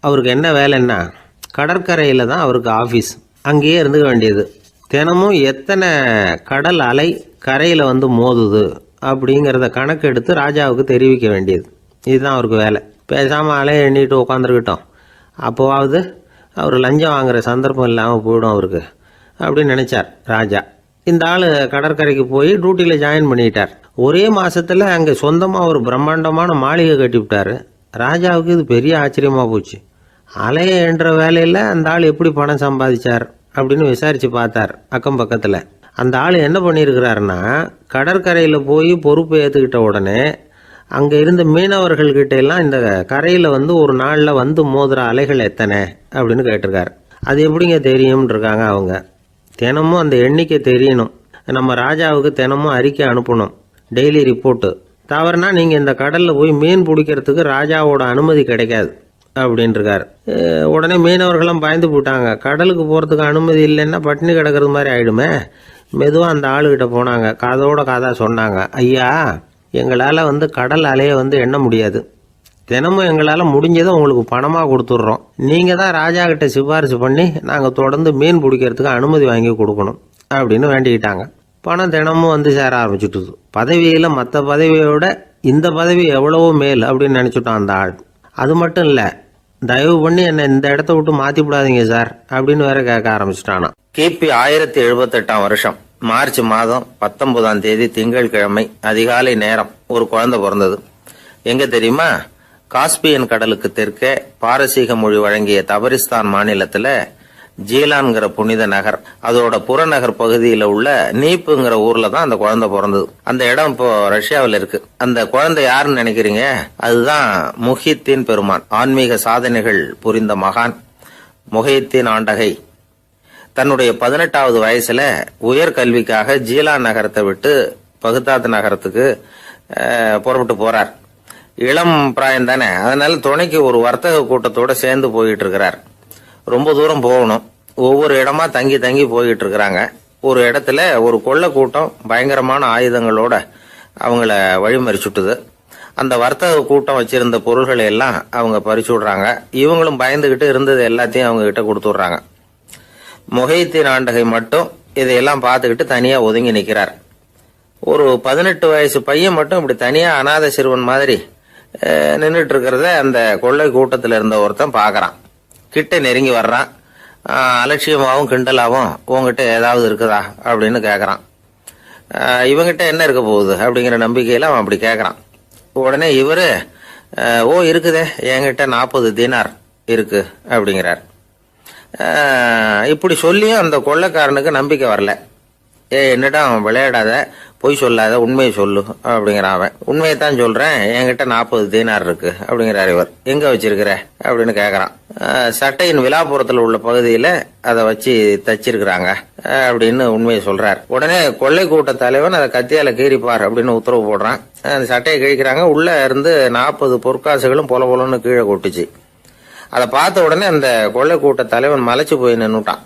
அவருக்கு என்ன வேலைன்னா, கடற்கரையில் தான் அவருக்கு ஆஃபீஸ். அங்கேயே இருந்துக்க வேண்டியது. தினமும் எத்தனை கடல் அலை கரையில் வந்து மோதுது அப்படிங்கிறத கணக்கு எடுத்து ராஜாவுக்கு தெரிவிக்க வேண்டியது. இதுதான் அவருக்கு வேலை. பேசாமல் அலையை எண்ணிட்டு உட்காந்துருக்கிட்டோம், அப்போவாவது அவர் லஞ்சம் வாங்குகிற சந்தர்ப்பம் இல்லாமல் போயிடும் அவருக்கு அப்படின்னு நினச்சார் ராஜா. இந்த ஆள் கடற்கரைக்கு போய் டியூட்டியில் ஜாயின் பண்ணிட்டார். ஒரே மாதத்தில் அங்கே சொந்தமாக ஒரு பிரம்மாண்டமான மாளிகை கட்டிவிட்டார். ராஜாவுக்கு இது பெரிய ஆச்சரியமாக போச்சு. அலையை என்ற வேலையில் அந்த ஆள் எப்படி பணம் சம்பாதிச்சார் அப்படின்னு விசாரித்து பார்த்தார் அக்கம் பக்கத்தில். அந்த ஆள் என்ன பண்ணியிருக்கிறாருன்னா, கடற்கரையில் போய் பொறுப்பு ஏற்றுக்கிட்ட உடனே அங்கே இருந்த மீனவர்கள்கிட்ட எல்லாம் இந்த கரையில் வந்து ஒரு நாளில் வந்து மோதுற அலைகள் எத்தனை அப்படின்னு கேட்டிருக்காரு. அது எப்படிங்க தெரியும்னு இருக்காங்க அவங்க. தினமும் அந்த எண்ணிக்கை தெரியணும். நம்ம ராஜாவுக்கு தினமும் அறிக்கை அனுப்பணும், டெய்லி ரிப்போர்ட்டு. தவறுனா நீங்கள் இந்த கடலில் போய் மீன் பிடிக்கிறதுக்கு ராஜாவோட அனுமதி கிடைக்காது அப்படின்ட்டுருக்காரு. உடனே மீனவர்களும் பயந்து போட்டாங்க. கடலுக்கு போகிறதுக்கு அனுமதி இல்லைன்னா பட்டினி கிடக்கிறது மாதிரி ஆகிடுமே. மெதுவாக அந்த ஆளுகிட்ட போனாங்க. காதோட காதாக சொன்னாங்க, ஐயா, எங்களால் வந்து கடல் அலையை வந்து எண்ண முடியாது. தினமும் எங்களால் முடிஞ்சதை உங்களுக்கு பணமாக கொடுத்துட்றோம். நீங்கள் தான் ராஜா கிட்ட சிபாரிசு பண்ணி நாங்கள் தொடர்ந்து மீன் பிடிக்கிறதுக்கு அனுமதி வாங்கி கொடுக்கணும் அப்படின்னு வேண்டிக்கிட்டாங்க. பணம் தினமும் வந்து சேர ஆரம்பிச்சுட்டுது. பதவியில் மற்ற பதவியோட இந்த பதவி எவ்வளவோ மேல் அப்படின்னு நினச்சிட்டோம் அந்த ஆள். அது மட்டும் இல்லை, தயவு பண்ணி என்னை இந்த இடத்த விட்டு மாற்றி விடாதீங்க சார் அப்படின்னு வேற கேட்க ஆரம்பிச்சிட்டானா. கிபி 1078 மார்ச் மாதம் 19 திங்கட்கிழமை அதிகாலை நேரம் ஒரு குழந்தை பிறந்தது. எங்க தெரியுமா? காஸ்பியன் கடலுக்கு தெற்கே பாரசீக மொழி வழங்கிய தபரிஸ்தான் மாநிலத்துல ஜீலான்கிற புனித நகர், அதோட புறநகர் பகுதியில உள்ள நீப்புங்கிற ஊர்ல தான் அந்த குழந்தை பிறந்தது. அந்த இடம் இப்போ ரஷ்யாவில் இருக்கு. அந்த குழந்தை யாருன்னு நினைக்கிறீங்க? அதுதான் முஹித்தீன் பெருமான். ஆன்மீக சாதனைகள் புரிந்த மகான் முஹித்தீன் ஆண்டகை தன்னுடைய 18வது வயசுல உயர்கல்விக்காக ஜீலான் நகரத்தை விட்டு பகுதாத் நகரத்துக்கு புறப்பட்டு போறார். இளம் பிராயம் தானே, அதனால துணைக்கு ஒரு வர்த்தக கூட்டத்தோட சேர்ந்து போயிட்டு இருக்கிறார். ரொம்ப தூரம் போகணும். ஒவ்வொரு இடமா தங்கி தங்கி போயிட்டு இருக்கிறாங்க. ஒரு இடத்துல ஒரு கொள்ளை கூட்டம் பயங்கரமான ஆயுதங்களோட அவங்கள வழிமறிச்சுட்டுது. அந்த வர்த்தக கூட்டம் வச்சிருந்த பொருள்களை எல்லாம் அவங்க பறிச்சு விடுறாங்க. இவங்களும் பயந்துகிட்டு இருந்தது எல்லாத்தையும் அவங்க கிட்ட கொடுத்துடுறாங்க. முஹைத்தீன் ஆண்டகை மட்டும் இதையெல்லாம் பார்த்துக்கிட்டு தனியா ஒதுங்கி நிற்கிறார். ஒரு 18 வயசு பையன் மட்டும் இப்படி தனியா அநாத சிறுவன் மாதிரி நின்றுட்டு இருக்கிறத அந்த கொள்ளை கூட்டத்தில் இருந்த ஒருத்தன் பாக்குறான். கிட்ட நெருங்கி வர்றான். அலட்சியமாகவும் கிண்டலாகவும் உங்ககிட்ட ஏதாவது இருக்குதா அப்படின்னு கேட்கறான். இவங்கிட்ட என்ன இருக்க போகுது அப்படிங்கிற நம்பிக்கையில அவன் அப்படி கேட்கறான். உடனே இவரு இருக்குதே, என்கிட்ட 40 தீனார் இருக்கு அப்படிங்கிறார். இப்படி சொல்லியும் அந்த கொள்ளைக்காரனுக்கு நம்பிக்கை வரல. என்னடா அவன் விளையாடாத, பொய் சொல்லாத, உண்மையை சொல்லு அப்படிங்கிறான். அவன் உண்மையை தான் சொல்றேன், என்கிட்ட 40 தீனார் இருக்கு அப்படிங்கிறார். இவர் எங்க வச்சிருக்கிற அப்படின்னு கேக்குறான். சட்டையின் விழாப்புறத்துல உள்ள பகுதியில அதை வச்சு தச்சிருக்கிறாங்க அப்படின்னு உண்மையை சொல்றார். உடனே கொள்ளை கூட்ட தலைவன் அதை கத்தியால கீறிப்பார் அப்படின்னு உத்தரவு போடுறான். அந்த சட்டையை கிழிக்கிறாங்க. உள்ள இருந்து 40 பொற்காசுகளும் பொல பொலன்னு கீழே கொட்டுச்சு. அதை பார்த்த உடனே அந்த கொள்ளை கூட்ட தலைவன் மலைச்சு போய் நின்னுட்டான்.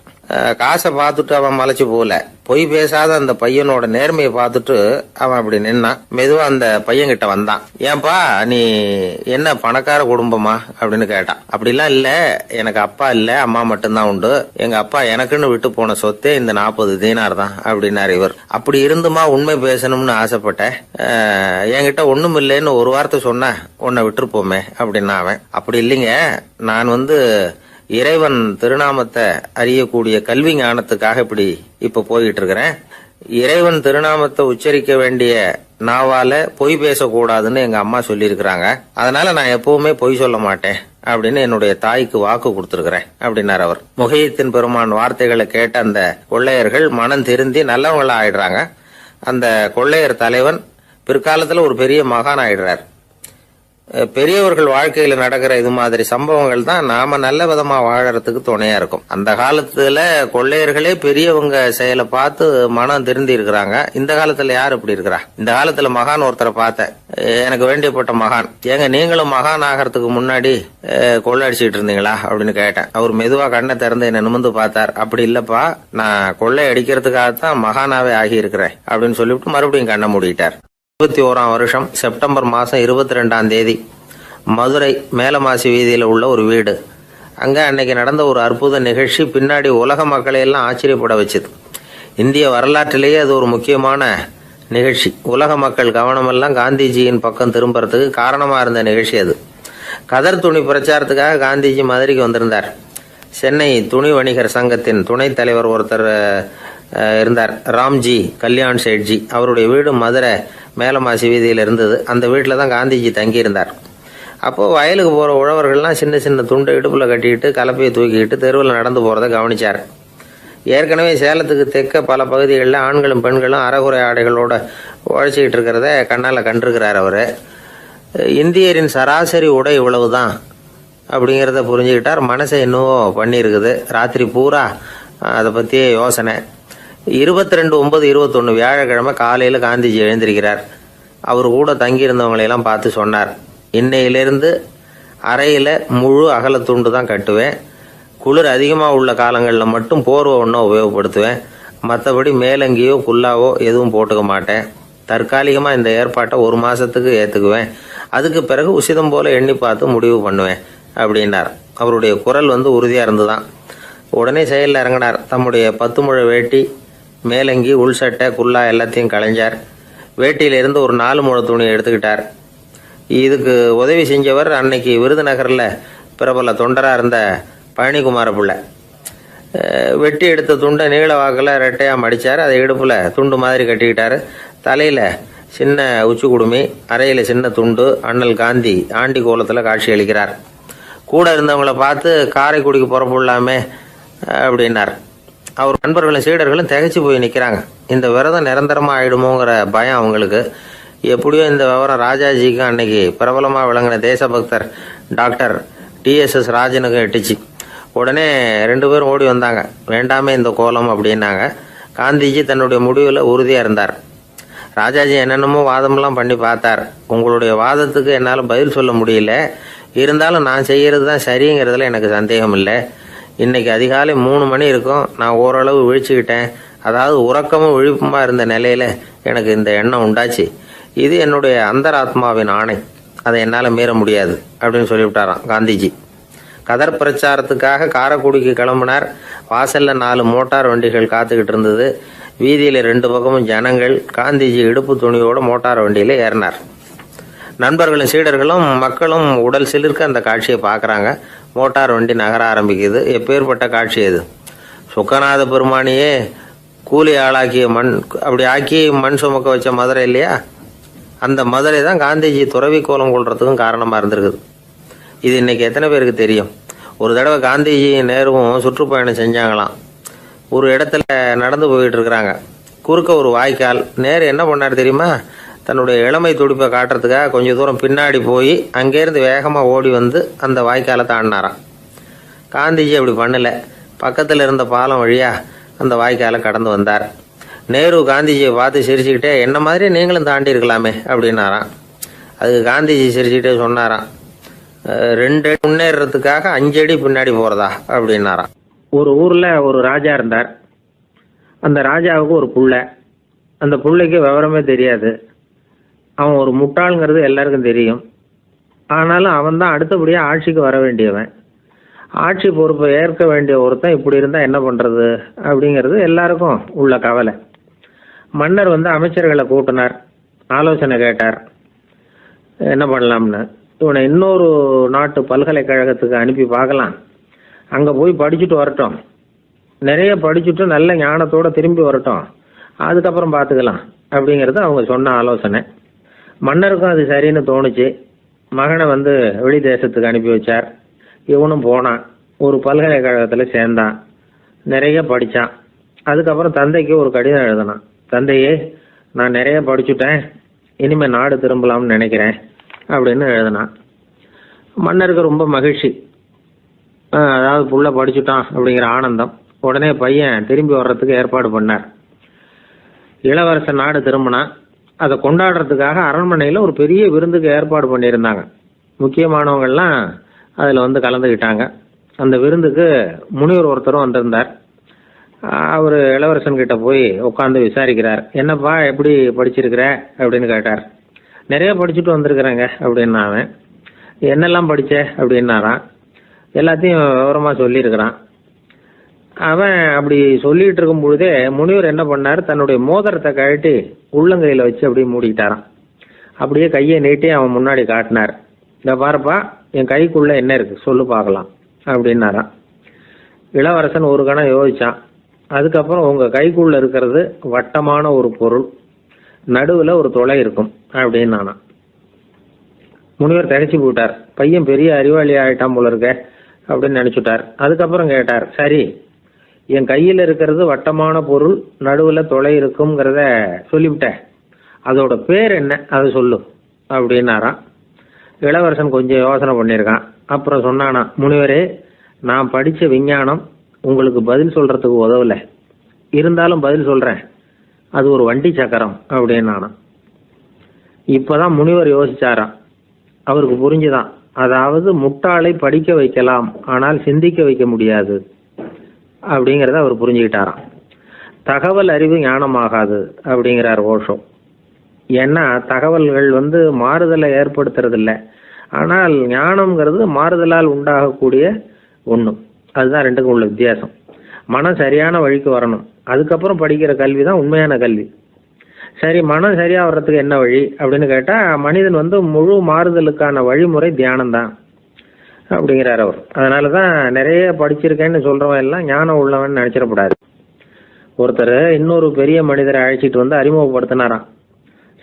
காசை பார்த்துட்டு அவன் மலைச்சு போகல, பொய் பேசாத அந்த பையனோட நேர்மையை பார்த்துட்டு அவன் அப்படி நின்னான். மெதுவா அந்த பையன் கிட்ட வந்தான். ஏன்பா, நீ என்ன பணக்கார குடும்பமா அப்படின்னு கேட்டான். அப்படிலாம் இல்ல, எனக்கு அப்பா இல்ல, அம்மா மட்டும்தான் உண்டு. எங்க அப்பா எனக்குன்னு விட்டு போன சொத்தே இந்த 40 தீனார் தான் அப்படின்னாரு இவர். அப்படி இருந்துமா உண்மை பேசணும்னு ஆசைப்பட்டேன். என்கிட்ட ஒண்ணும் இல்லைன்னு ஒரு வார்த்தை சொன்ன உன்னை விட்டுருப்போமே அப்படின்னா அவன். அப்படி இல்லைங்க, நான் இறைவன் திருநாமத்தை அறியக்கூடிய கல்வி ஞானத்துக்காக இப்ப போயிட்டு இருக்கிறேன். இறைவன் திருநாமத்தை உச்சரிக்க வேண்டிய நாவால பொய் பேசக்கூடாதுன்னு எங்க அம்மா சொல்லியிருக்கிறாங்க. அதனால நான் எப்பவுமே பொய் சொல்ல மாட்டேன் அப்படின்னு என்னுடைய தாய்க்கு வாக்கு கொடுத்திருக்கிறேன் அப்படின்னார் அவர். முஹைத்தீன் பெருமான் வார்த்தைகளை கேட்ட அந்த கொள்ளையர்கள் மனம் திருந்தி நல்லவங்களா ஆயிடுறாங்க. அந்த கொள்ளையர் தலைவன் பிற்காலத்துல ஒரு பெரிய மகான் ஆயிடுறார். பெரியவர்கள் வாழ்க்கையில நடக்கிற இது மாதிரி சம்பவங்கள் தான் நாம நல்ல விதமா வாழறதுக்கு துணையா இருக்கும். அந்த காலத்துல கொள்ளையர்களே பெரியவங்க செயலை பார்த்து மனம் திருந்தி இருக்கிறாங்க. இந்த காலத்துல யார் இப்படி இருக்கிறா? இந்த காலத்துல மகான் ஒருத்தரை பார்த்தேன், எனக்கு வேண்டியப்பட்ட மகான். ஏங்க, நீங்களும் மகான் ஆகிறதுக்கு முன்னாடி கொள்ளடிச்சிட்டு இருந்தீங்களா அப்படின்னு கேட்டேன். அவர் மெதுவா கண்ணை திறந்து என்ன நிமிந்து பார்த்தார். அப்படி இல்லப்பா, நான் கொள்ளை அடிக்கிறதுக்காகத்தான் மகானாவே ஆகி இருக்கிறேன் அப்படின்னு சொல்லிவிட்டு மறுபடியும் கண்ணை மூடிட்டார். 21ஆம் வருஷம் செப்டம்பர் மாசம் 22ஆம் தேதி மதுரை மேலமாசி வீதியில உள்ள ஒரு வீடு. அங்க அன்னைக்கு நடந்த ஒரு அற்புத நிகழ்ச்சி பின்னாடி உலக மக்களை எல்லாம் ஆச்சரியப்பட வச்சுது. இந்திய வரலாற்றிலேயே அது ஒரு முக்கியமான நிகழ்ச்சி. உலக மக்கள் கவனமெல்லாம் காந்திஜியின் பக்கம் திரும்புறதுக்கு காரணமா இருந்த நிகழ்ச்சி அது. கதர் துணி பிரச்சாரத்துக்காக காந்திஜி மதுரைக்கு வந்திருந்தார். சென்னை துணி வணிகர் சங்கத்தின் துணைத் தலைவர் ஒருத்தர் இருந்தார், ராம்ஜி கல்யாண் சேட்ஜி. அவருடைய வீடு மதுரை மேலமாசி வீதியில் இருந்தது. அந்த வீட்டில் தான் காந்திஜி தங்கியிருந்தார். அப்போது வயலுக்கு போகிற உழவர்கள்லாம் சின்ன சின்ன துண்டை இடுப்பில் கட்டிக்கிட்டு கலப்பையை தூக்கிக்கிட்டு தெருவில் நடந்து போகிறத கவனிச்சார். ஏற்கனவே சேலத்துக்கு தெற்க பல பகுதிகளில் ஆண்களும் பெண்களும் அறகுறை ஆடைகளோட உழைச்சிக்கிட்டு இருக்கிறத கண்ணால் கண்டிருக்கிறார் அவர். இந்தியரின் சராசரி உடை இவ்வளவு தான் அப்படிங்கிறத புரிஞ்சுக்கிட்டார். மனசை இன்னும் பண்ணியிருக்குது. ராத்திரி பூரா அதை பற்றியே யோசனை. 22/9/21 வியாழக்கிழமை காலையில் காந்திஜி எழுந்திருக்கிறார். அவர் கூட தங்கியிருந்தவங்களையெல்லாம் பார்த்து சொன்னார், இன்னையிலிருந்து அறையில் முழு அகல துண்டு தான் கட்டுவேன். குளிர் அதிகமாக உள்ள காலங்களில் மட்டும் போர்வை ஒன்றும் உபயோகப்படுத்துவேன். மற்றபடி மேலங்கியோ குல்லாவோ எதுவும் போட்டுக்க மாட்டேன். தற்காலிகமாக இந்த ஏற்பாட்டை 1 மாதத்துக்கு ஏற்றுக்குவேன். அதுக்கு பிறகு உசிதம் போல எண்ணி பார்த்து முடிவு பண்ணுவேன் அப்படின்னார். அவருடைய குரல் உறுதியாக இருந்துதான். உடனே செயலில் இறங்கினார். தம்முடைய 10 முழ வேட்டி, மேலங்கி, உள் சட்டை, குல்லா எல்லாத்தையும் களைஞ்சார். வேட்டியிலிருந்து ஒரு 4 முழ துணியை எடுத்துக்கிட்டார். இதுக்கு உதவி செஞ்சவர் அன்னைக்கு விருதுநகரில் பிரபல தொண்டராக இருந்த பழனிக்குமார பிள்ளை. வெட்டி எடுத்த துண்டை நீள வாக்கில் ரெட்டையாக மடித்தார். அதை இடுப்பில் துண்டு மாதிரி கட்டிக்கிட்டார். தலையில் சின்ன உச்சி குடுமி, அறையில் சின்ன துண்டு. அண்ணல் காந்தி ஆண்டி கோலத்தில் காட்சி அளிக்கிறார். கூட இருந்தவங்கள பார்த்து காரைக்குடிக்கு புறப்படலாமே அப்படின்னார். அவர் நண்பர்களும் சீடர்களும் திகைச்சு போய் நிற்கிறாங்க. இந்த விரதம் நிரந்தரமாக ஆயிடுமோங்கிற பயம் அவங்களுக்கு. எப்படியோ இந்த விவரம் ராஜாஜிக்கும் அன்னைக்கு பிரபலமாக விளங்கின தேசபக்தர் டாக்டர் TSS ராஜனுக்கும் எட்டுச்சு. உடனே 2 பேரும் ஓடி வந்தாங்க. வேண்டாமே இந்த கோலம் அப்படின்னாங்க. காந்திஜி தன்னுடைய முடிவில் உறுதியாக இருந்தார். ராஜாஜி என்னென்னமோ வாதமெல்லாம் பண்ணி பார்த்தார். உங்களுடைய வாதத்துக்கு என்னால் பதில் சொல்ல முடியல, இருந்தாலும் நான் செய்கிறது தான் சரிங்கிறதுல எனக்கு சந்தேகம் இல்லை. இன்னைக்கு அதிகாலை 3 மணி இருக்கும். நான் ஓரளவு விழிச்சுக்கிட்டேன். அதாவது உறக்கமும் விழிப்புமா இருந்த நிலையில எனக்கு இந்த எண்ணம் உண்டாச்சு. இது என்னுடைய அந்தராத்மாவின் ஆணை, அதை என்னால் மீற முடியாது அப்படின்னு சொல்லிவிட்டாராம் காந்திஜி. கதர் பிரச்சாரத்துக்காக காரைக்குடிக்கு கிளம்பினார். வாசல்ல 4 மோட்டார் வண்டிகள் காத்துக்கிட்டு இருந்தது. வீதியில் 2 பக்கமும் ஜனங்கள். காந்திஜி இடுப்பு துணியோட மோட்டார் வண்டியில ஏறினார். நண்பர்களும் சீடர்களும் மக்களும் உடல் சிலிர்க்க அந்த காட்சியை பார்க்குறாங்க. மோட்டார் வண்டி நகர ஆரம்பிக்குது. எப்பேற்பட்ட காட்சி அது! சுக்கநாத பெருமானியே கூலி ஆளாக்கிய மண், அப்படி ஆக்கி மண் சுமக்க வச்ச மதுரை இல்லையா, அந்த மதுரை தான் காந்திஜி துறவி கோலம் கொள்றதுக்கும் காரணமாக இருந்திருக்குது. இது இன்னைக்கு எத்தனை பேருக்கு தெரியும்? ஒரு தடவை காந்திஜி நேருவும் சுற்றுப்பயணம் செஞ்சாங்களாம். ஒரு இடத்துல நடந்து போயிட்டு இருக்கிறாங்க. குறுக்க ஒரு வாய்க்கால். நேரு என்ன பண்ணார் தெரியுமா? தன்னுடைய இளமை துடிப்பை காட்டுறதுக்காக கொஞ்சம் தூரம் பின்னாடி போய் அங்கேருந்து வேகமாக ஓடி வந்து அந்த வாய்க்காலை தாண்டினாராம். காந்திஜி அப்படி பண்ணல. பக்கத்தில் இருந்த பாலம் வழியா அந்த வாய்க்காலை கடந்து வந்தார். நேரு காந்திஜியை பார்த்து சிரிச்சுக்கிட்டே, என்ன மாதிரி நீங்களும் தாண்டி இருக்கலாமே அப்படின்னாராம். அதுக்கு காந்திஜி சிரிச்சுக்கிட்டே சொன்னாராம், 2 அடி முன்னேறதுக்காக 5 அடி பின்னாடி போறதா அப்படின்னாராம். ஒரு ஊர்ல ஒரு ராஜா இருந்தார். அந்த ராஜாவுக்கு ஒரு புள்ள. அந்த புள்ளைக்கு விவரமே தெரியாது. அவன் ஒரு முட்டாளுங்கிறது எல்லாருக்கும் தெரியும். ஆனாலும் அவன் தான் அடுத்தபடியாக ஆட்சிக்கு வர வேண்டியவன். ஆட்சி பொறுப்பை ஏற்க வேண்டிய ஒருத்தன் இப்படி இருந்தால் என்ன பண்ணுறது அப்படிங்கிறது எல்லாருக்கும் உள்ள கவலை. மன்னர் அமைச்சர்களை கூட்டினார். ஆலோசனை கேட்டார், என்ன பண்ணலாம்னு. இவனை இன்னொரு நாட்டு பல்கலைக்கழகத்துக்கு அனுப்பி பார்க்கலாம். அங்கே போய் படிச்சுட்டு வரட்டும். நிறைய படிச்சுட்டு நல்ல ஞானத்தோடு திரும்பி வரட்டும். அதுக்கப்புறம் பார்த்துக்கலாம் அப்படிங்கிறது அவங்க சொன்ன ஆலோசனை. மன்னருக்கும் அது சரின்னு தோணுச்சு. மகனை வெளி தேசத்துக்கு அனுப்பி வச்சார். இவனும் போனான். ஒரு பல்கலைக்கழகத்தில் சேர்ந்தான். நிறைய படித்தான். அதுக்கப்புறம் தந்தைக்கு ஒரு கடிதம் எழுதினான். தந்தையே, நான் நிறைய படிச்சுட்டேன், இனிமேல் நாடு திரும்பலாம்னு நினைக்கிறேன் அப்படின்னு எழுதினான். மன்னருக்கு ரொம்ப மகிழ்ச்சி. அதாவது புள்ள படிச்சுட்டான் அப்படிங்கிற ஆனந்தம். உடனே பையன் திரும்பி வர்றதுக்கு ஏற்பாடு பண்ணார். இளவரசன் நாடு திரும்பினான். அதை கொண்டாடுறதுக்காக அரண்மனையில் ஒரு பெரிய விருந்துக்கு ஏற்பாடு பண்ணியிருந்தாங்க. முக்கியமானவங்கள்லாம் அதில் கலந்துக்கிட்டாங்க. அந்த விருந்துக்கு முனிவர் ஒருத்தரும் வந்திருந்தார். அவர் இளவரசன் கிட்ட போய் உட்காந்து விசாரிக்கிறார். என்னப்பா, எப்படி படிச்சிருக்கிற அப்படின்னு கேட்டார். நிறைய படிச்சுட்டு வந்திருக்கிறேங்க அப்படின்னா அவன். என்னெல்லாம் படித்த அப்படின்னாரான். எல்லாத்தையும் விவரமாக சொல்லியிருக்கிறான். அவன் அப்படி சொல்லிட்டு இருக்கும் பொழுதே முனிவர் என்ன பண்ணார், தன்னுடைய மோதிரத்தை கழட்டி உள்ளங்கையில் வச்சு அப்படியே மூடிக்கிட்டாரான். அப்படியே கையை நீட்டி அவன் முன்னாடி காட்டினார். இந்த பாருப்பா, என் கைக்குள்ள என்ன இருக்கு சொல்லு பார்க்கலாம் அப்படின்னாரான். இளவரசன் ஒரு கணம் யோசிச்சான். அதுக்கப்புறம் உங்கள் கைக்குள்ள இருக்கிறது வட்டமான ஒரு பொருள், நடுவில் ஒரு துளை இருக்கும் அப்படின்னு நானான். முனிவர் திகைச்சு போட்டார். பையன் பெரிய அறிவாளி ஆகிட்டான் போல இருக்க அப்படின்னு நினச்சிட்டார். அதுக்கப்புறம் கேட்டார், சரி, என் கையில் இருக்கிறது வட்டமான பொருள், நடுவில் துளை இருக்குங்கிறத சொல்லிவிட்டேன், அதோட பேர் என்ன அதை சொல்லு அப்படின்னாரான். இளவரசன் கொஞ்சம் யோசனை பண்ணியிருக்கான். அப்புறம் சொன்னானா, முனிவரே, நான் படித்த விஞ்ஞானம் உங்களுக்கு பதில் சொல்கிறதுக்கு உதவலை, இருந்தாலும் பதில் சொல்கிறேன், அது ஒரு வண்டி சக்கரம் அப்படின்னானா. இப்போதான் முனிவர் யோசிச்சாராம். அவருக்கு புரிஞ்சுதான், அதாவது முட்டாளை படிக்க வைக்கலாம், ஆனால் சிந்திக்க வைக்க முடியாது அப்படிங்கிறத அவர் புரிஞ்சுக்கிட்டாராம். தகவல் அறிவு ஞானமாகாது அப்படிங்கிறார் ஓஷோ. ஏன்னா தகவல்கள் மாறுதலை ஏற்படுத்துறதில்லை, ஆனால் ஞானம்ங்கிறது மாறுதலால் உண்டாகக்கூடிய ஒன்று. அதுதான் ரெண்டுக்கும் உள்ள வித்தியாசம். மனம் சரியான வழிக்கு வரணும், அதுக்கப்புறம் படிக்கிற கல்வி தான் உண்மையான கல்வி. சரி, மனம் சரியா வர்றதுக்கு என்ன வழி அப்படின்னு கேட்டால், மனிதன் முழு மாறுதலுக்கான வழிமுறை தியானம்தான் அப்படிங்கிறார் அவர். அதனால தான் நிறைய படிச்சிருக்கேன்னு சொல்கிறவன் எல்லாம் ஞானம் உள்ளவன் நினச்சிடக்கூடாது. ஒருத்தர் இன்னொரு பெரிய மனிதரை அழைச்சிட்டு அறிமுகப்படுத்தினாராம்.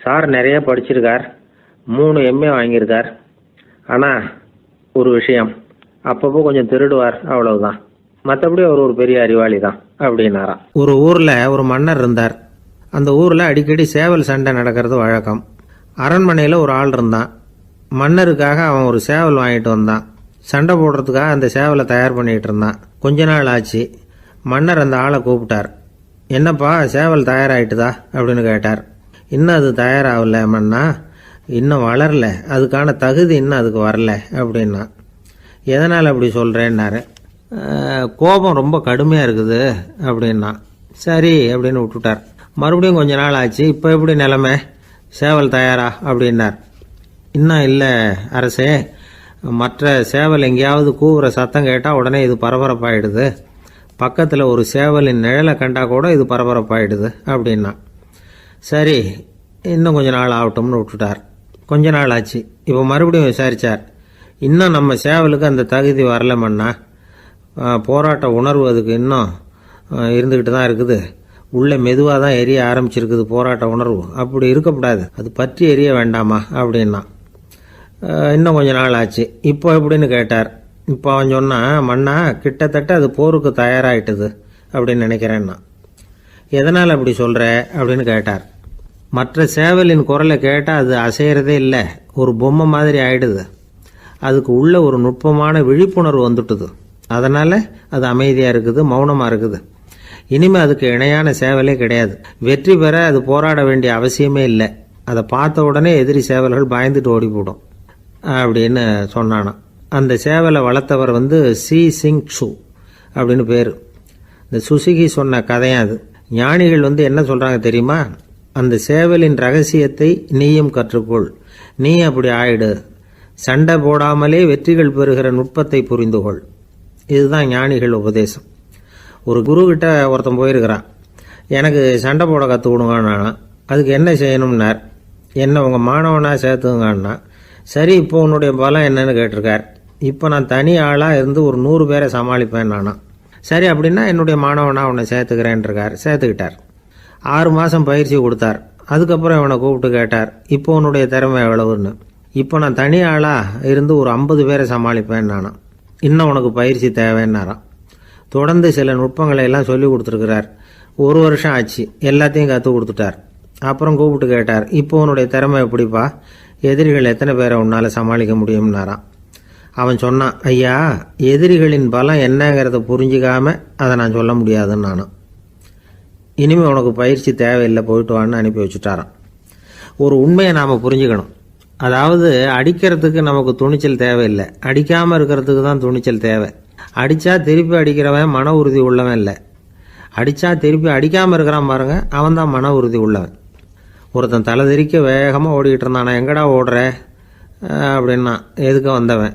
சார் நிறைய படிச்சிருக்கார், 3 MA வாங்கியிருக்கார், ஆனால் ஒரு விஷயம், அப்பப்போ கொஞ்சம் திருடுவார், அவ்வளவுதான், மற்றபடி அவர் ஒரு பெரிய அறிவாளி தான் அப்படின்னாராம். ஒரு ஊரில் ஒரு மன்னர் இருந்தார். அந்த ஊரில் அடிக்கடி சேவல் சண்டை நடக்கிறது வழக்கம். அரண்மனையில் ஒரு ஆள் இருந்தான். மன்னருக்காக அவன் ஒரு சேவல் வாங்கிட்டு வந்தான். சண்டை போடுறதுக்காக அந்த சேவலை தயார் பண்ணிகிட்டு இருந்தான். கொஞ்ச நாள் ஆச்சு. மன்னர் அந்த ஆளை கூப்பிட்டார். என்னப்பா சேவல் தயாராகிட்டுதா அப்படின்னு கேட்டார். இன்னும் அது தயாராகல மன்னா, இன்னும் வளரல, அதுக்கான தகுதி இன்னும் அதுக்கு வரல அப்படின்னா. எதனால் அப்படி சொல்கிறேன்னாரு. கோபம் ரொம்ப கடுமையாக இருக்குது அப்படின்னா. சரி அப்படின்னு விட்டுட்டார். மறுபடியும் கொஞ்ச நாள் ஆச்சு. இப்போ எப்படி நிலைமை, சேவல் தயாரா அப்படின்னார். இன்னும் இல்லை அரசே, மற்ற சேவல் எங்கேயாவது கூவுற சத்தம் கேட்டால் உடனே இது பரபரப்பாயிடுது. பக்கத்தில் ஒரு சேவலின் நிழலை கண்டா கூட இது பரபரப்பாயிடுது அப்படின்னா. சரி இன்னும் கொஞ்ச நாள் ஆகட்டும்னு விட்டுட்டார். கொஞ்ச நாள் ஆச்சு. இப்போ மறுபடியும் விசாரித்தார். இன்னும் நம்ம சேவலுக்கு அந்த தகுதி வரலமன்னா, போராட்ட உணர்வு அதுக்கு இன்னும் இருந்துக்கிட்டு தான் இருக்குது. உள்ளே மெதுவாக தான் எரிய ஆரம்பிச்சிருக்குது போராட்ட உணர்வு. அப்படி இருக்கக்கூடாது, அது பற்றி எரிய வேண்டாமா அப்படின்னா. இன்னும் கொஞ்ச நாள் ஆச்சு. இப்போ எப்படின்னு கேட்டார். இப்போ அவன் சொன்னான், மன்னா கிட்டத்தட்ட அது போருக்கு தயாராகிட்டுது அப்படின்னு நினைக்கிறேன்னா. எதனால் அப்படி சொல்கிற அப்படின்னு கேட்டார். மற்ற சேவலின் குரலை கேட்டால் அது அசைகிறதே இல்லை, ஒரு பொம்மை மாதிரி ஆயிடுது. அதுக்கு உள்ள ஒரு நுட்பமான விழிப்புணர்வு வந்துட்டுது. அதனால் அது அமைதியாக இருக்குது, மௌனமாக இருக்குது. இனிமேல் அதுக்கு இணையான சேவலே கிடையாது. வெற்றி பெற அது போராட வேண்டிய அவசியமே இல்லை. அதை பார்த்த உடனே எதிரி சேவல்கள் பயந்துட்டு ஓடி போடும் அப்படின்னு சொன்னானா. அந்த சேவலை வளர்த்தவர் சி சிங் சு அப்படின்னு பேர். இந்த சுசுகி சொன்ன கதையும் அது. ஞானிகள் என்ன சொல்கிறாங்க தெரியுமா? அந்த சேவலின் ரகசியத்தை நீயும் கற்றுக்கொள், நீ அப்படி ஆயிடு, சண்டை போடாமலே வெற்றிகள் பெறுகிற நுட்பத்தை புரிந்துகொள். இதுதான் ஞானிகள் உபதேசம். ஒரு குருக்கிட்ட ஒருத்தன் போயிருக்கிறான். எனக்கு சண்டை போட கற்றுக் கொடுங்கண்ணா. அதுக்கு என்ன செய்யணும்னார். என்ன உங்கள் மாணவனாக சேர்த்துங்கண்ணா. சரி இப்போ உன்னுடைய பலம் என்னன்னு கேட்டிருக்கார். இப்போ நான் தனி ஆளாக இருந்து ஒரு 100 பேரை சமாளிப்பேன் நானா. சரி அப்படின்னா என்னுடைய மாணவனாக உன்னை சேர்த்துக்கிறேன்ருக்கார். சேர்த்துக்கிட்டார். 6 மாதம் பயிற்சி கொடுத்தார். அதுக்கப்புறம் இவனை கூப்பிட்டு கேட்டார், இப்போ உன்னுடைய திறமை எவ்வளவுன்னு. இப்போ நான் தனி ஆளாக இருந்து ஒரு 50 பேரை சமாளிப்பேன் நானா. இன்னும் உனக்கு பயிற்சி தேவைன்னாராம். தொடர்ந்து சில நுட்பங்களை எல்லாம் சொல்லி கொடுத்துருக்கிறார். 1 வருஷம் ஆச்சு. எல்லாத்தையும் கற்றுக் கொடுத்துட்டார். அப்புறம் கூப்பிட்டு கேட்டார், இப்போ உன்னுடைய திறமை எப்படிப்பா, எதிரிகள் எத்தனை பேரை உன்னால் சமாளிக்க முடியும்னாராம். அவன் சொன்னான், ஐயா எதிரிகளின் பலம் என்னங்கிறத புரிஞ்சிக்காம அதை நான் சொல்ல முடியாதுன்னு நானும். இனிமேல் உனக்கு பயிற்சி தேவையில்லை, போயிட்டு வான்னு அனுப்பி வச்சுட்டாரான். ஒரு உண்மையை நாம் புரிஞ்சுக்கணும். அதாவது அடிக்கிறதுக்கு நமக்கு துணிச்சல் தேவையில்லை, அடிக்காமல் இருக்கிறதுக்கு தான் துணிச்சல் தேவை. அடித்தா திருப்பி அடிக்கிறவன் மன உறுதி உள்ளவன் இல்லை, அடித்தா திருப்பி அடிக்காமல் இருக்கிறான் பாருங்க, அவன் தான் மன உறுதி உள்ளவன். ஒருத்தன் தலை திரிக்க வேகமாக ஓடிக்கிட்டு இருந்தான். நான் எங்கடா ஓடுற அப்படின்னா, எதுக்க வந்தவன்.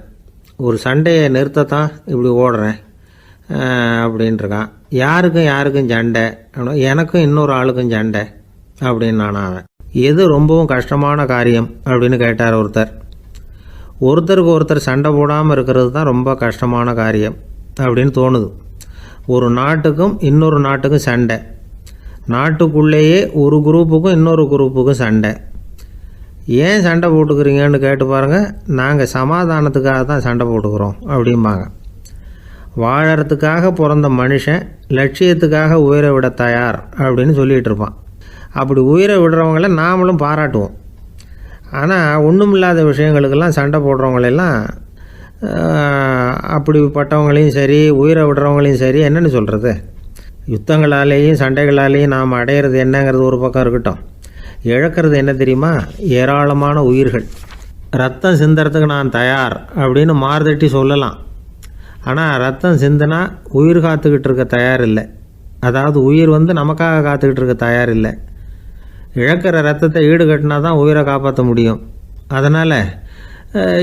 ஒரு சண்டையை நிறுத்தத்தான் இப்படி ஓடுறேன் அப்படின்ட்டுருக்கான். யாருக்கும் சண்டை, எனக்கும் இன்னொரு ஆளுக்கும் சண்டை அப்படின்னு நானா. அவன் எது ரொம்பவும் கஷ்டமான காரியம் அப்படின்னு கேட்டார் ஒருத்தர். ஒருத்தருக்கு ஒருத்தர் சண்டை போடாமல் இருக்கிறது தான் ரொம்ப கஷ்டமான காரியம் அப்படின்னு தோணுது. ஒரு நாட்டுக்கும் இன்னொரு நாட்டுக்கும் சண்டை, நாட்டுக்குள்ளேயே ஒரு குரூப்புக்கும் இன்னொரு குரூப்புக்கும் சண்டை. ஏன் சண்டை போட்டுக்கிறீங்கன்னு கேட்டு பாருங்கள். நாங்கள் சமாதானத்துக்காக தான் சண்டை போட்டுக்கிறோம் அப்படிம்பாங்க. வாழறதுக்காக பிறந்த மனுஷன் லட்சியத்துக்காக உயிரை விட தயார் அப்படின்னு சொல்லிகிட்டு இருப்பான். அப்படி உயிரை விடுறவங்கள நாமளும் பாராட்டுவோம். ஆனால் ஒன்றுமில்லாத விஷயங்களுக்கெல்லாம் சண்டை போடுறவங்களெல்லாம், அப்படிப்பட்டவங்களையும் சரி உயிரை விடுறவங்களையும் சரி என்னென்னு சொல்கிறது, யுத்தங்களாலேயும் சண்டைகளாலேயும் நாம் அடையிறது என்னங்கிறது ஒரு பக்கம் இருக்கட்டும், இழக்கிறது என்ன தெரியுமா, ஏராளமான உயிர்கள். ரத்தம் சிந்துறதுக்கு நான் தயார் அப்படின்னு மார்தட்டி சொல்லலாம். ஆனால் ரத்தம் சிந்தினா உயிர் காத்துக்கிட்டு இருக்க தயார் இல்லை. அதாவது உயிர் நமக்காக காத்துக்கிட்டு இருக்க தயார் இல்லை. இழக்கிற ரத்தத்தை ஈடுகட்டினா தான் உயிரை காப்பாற்ற முடியும். அதனால்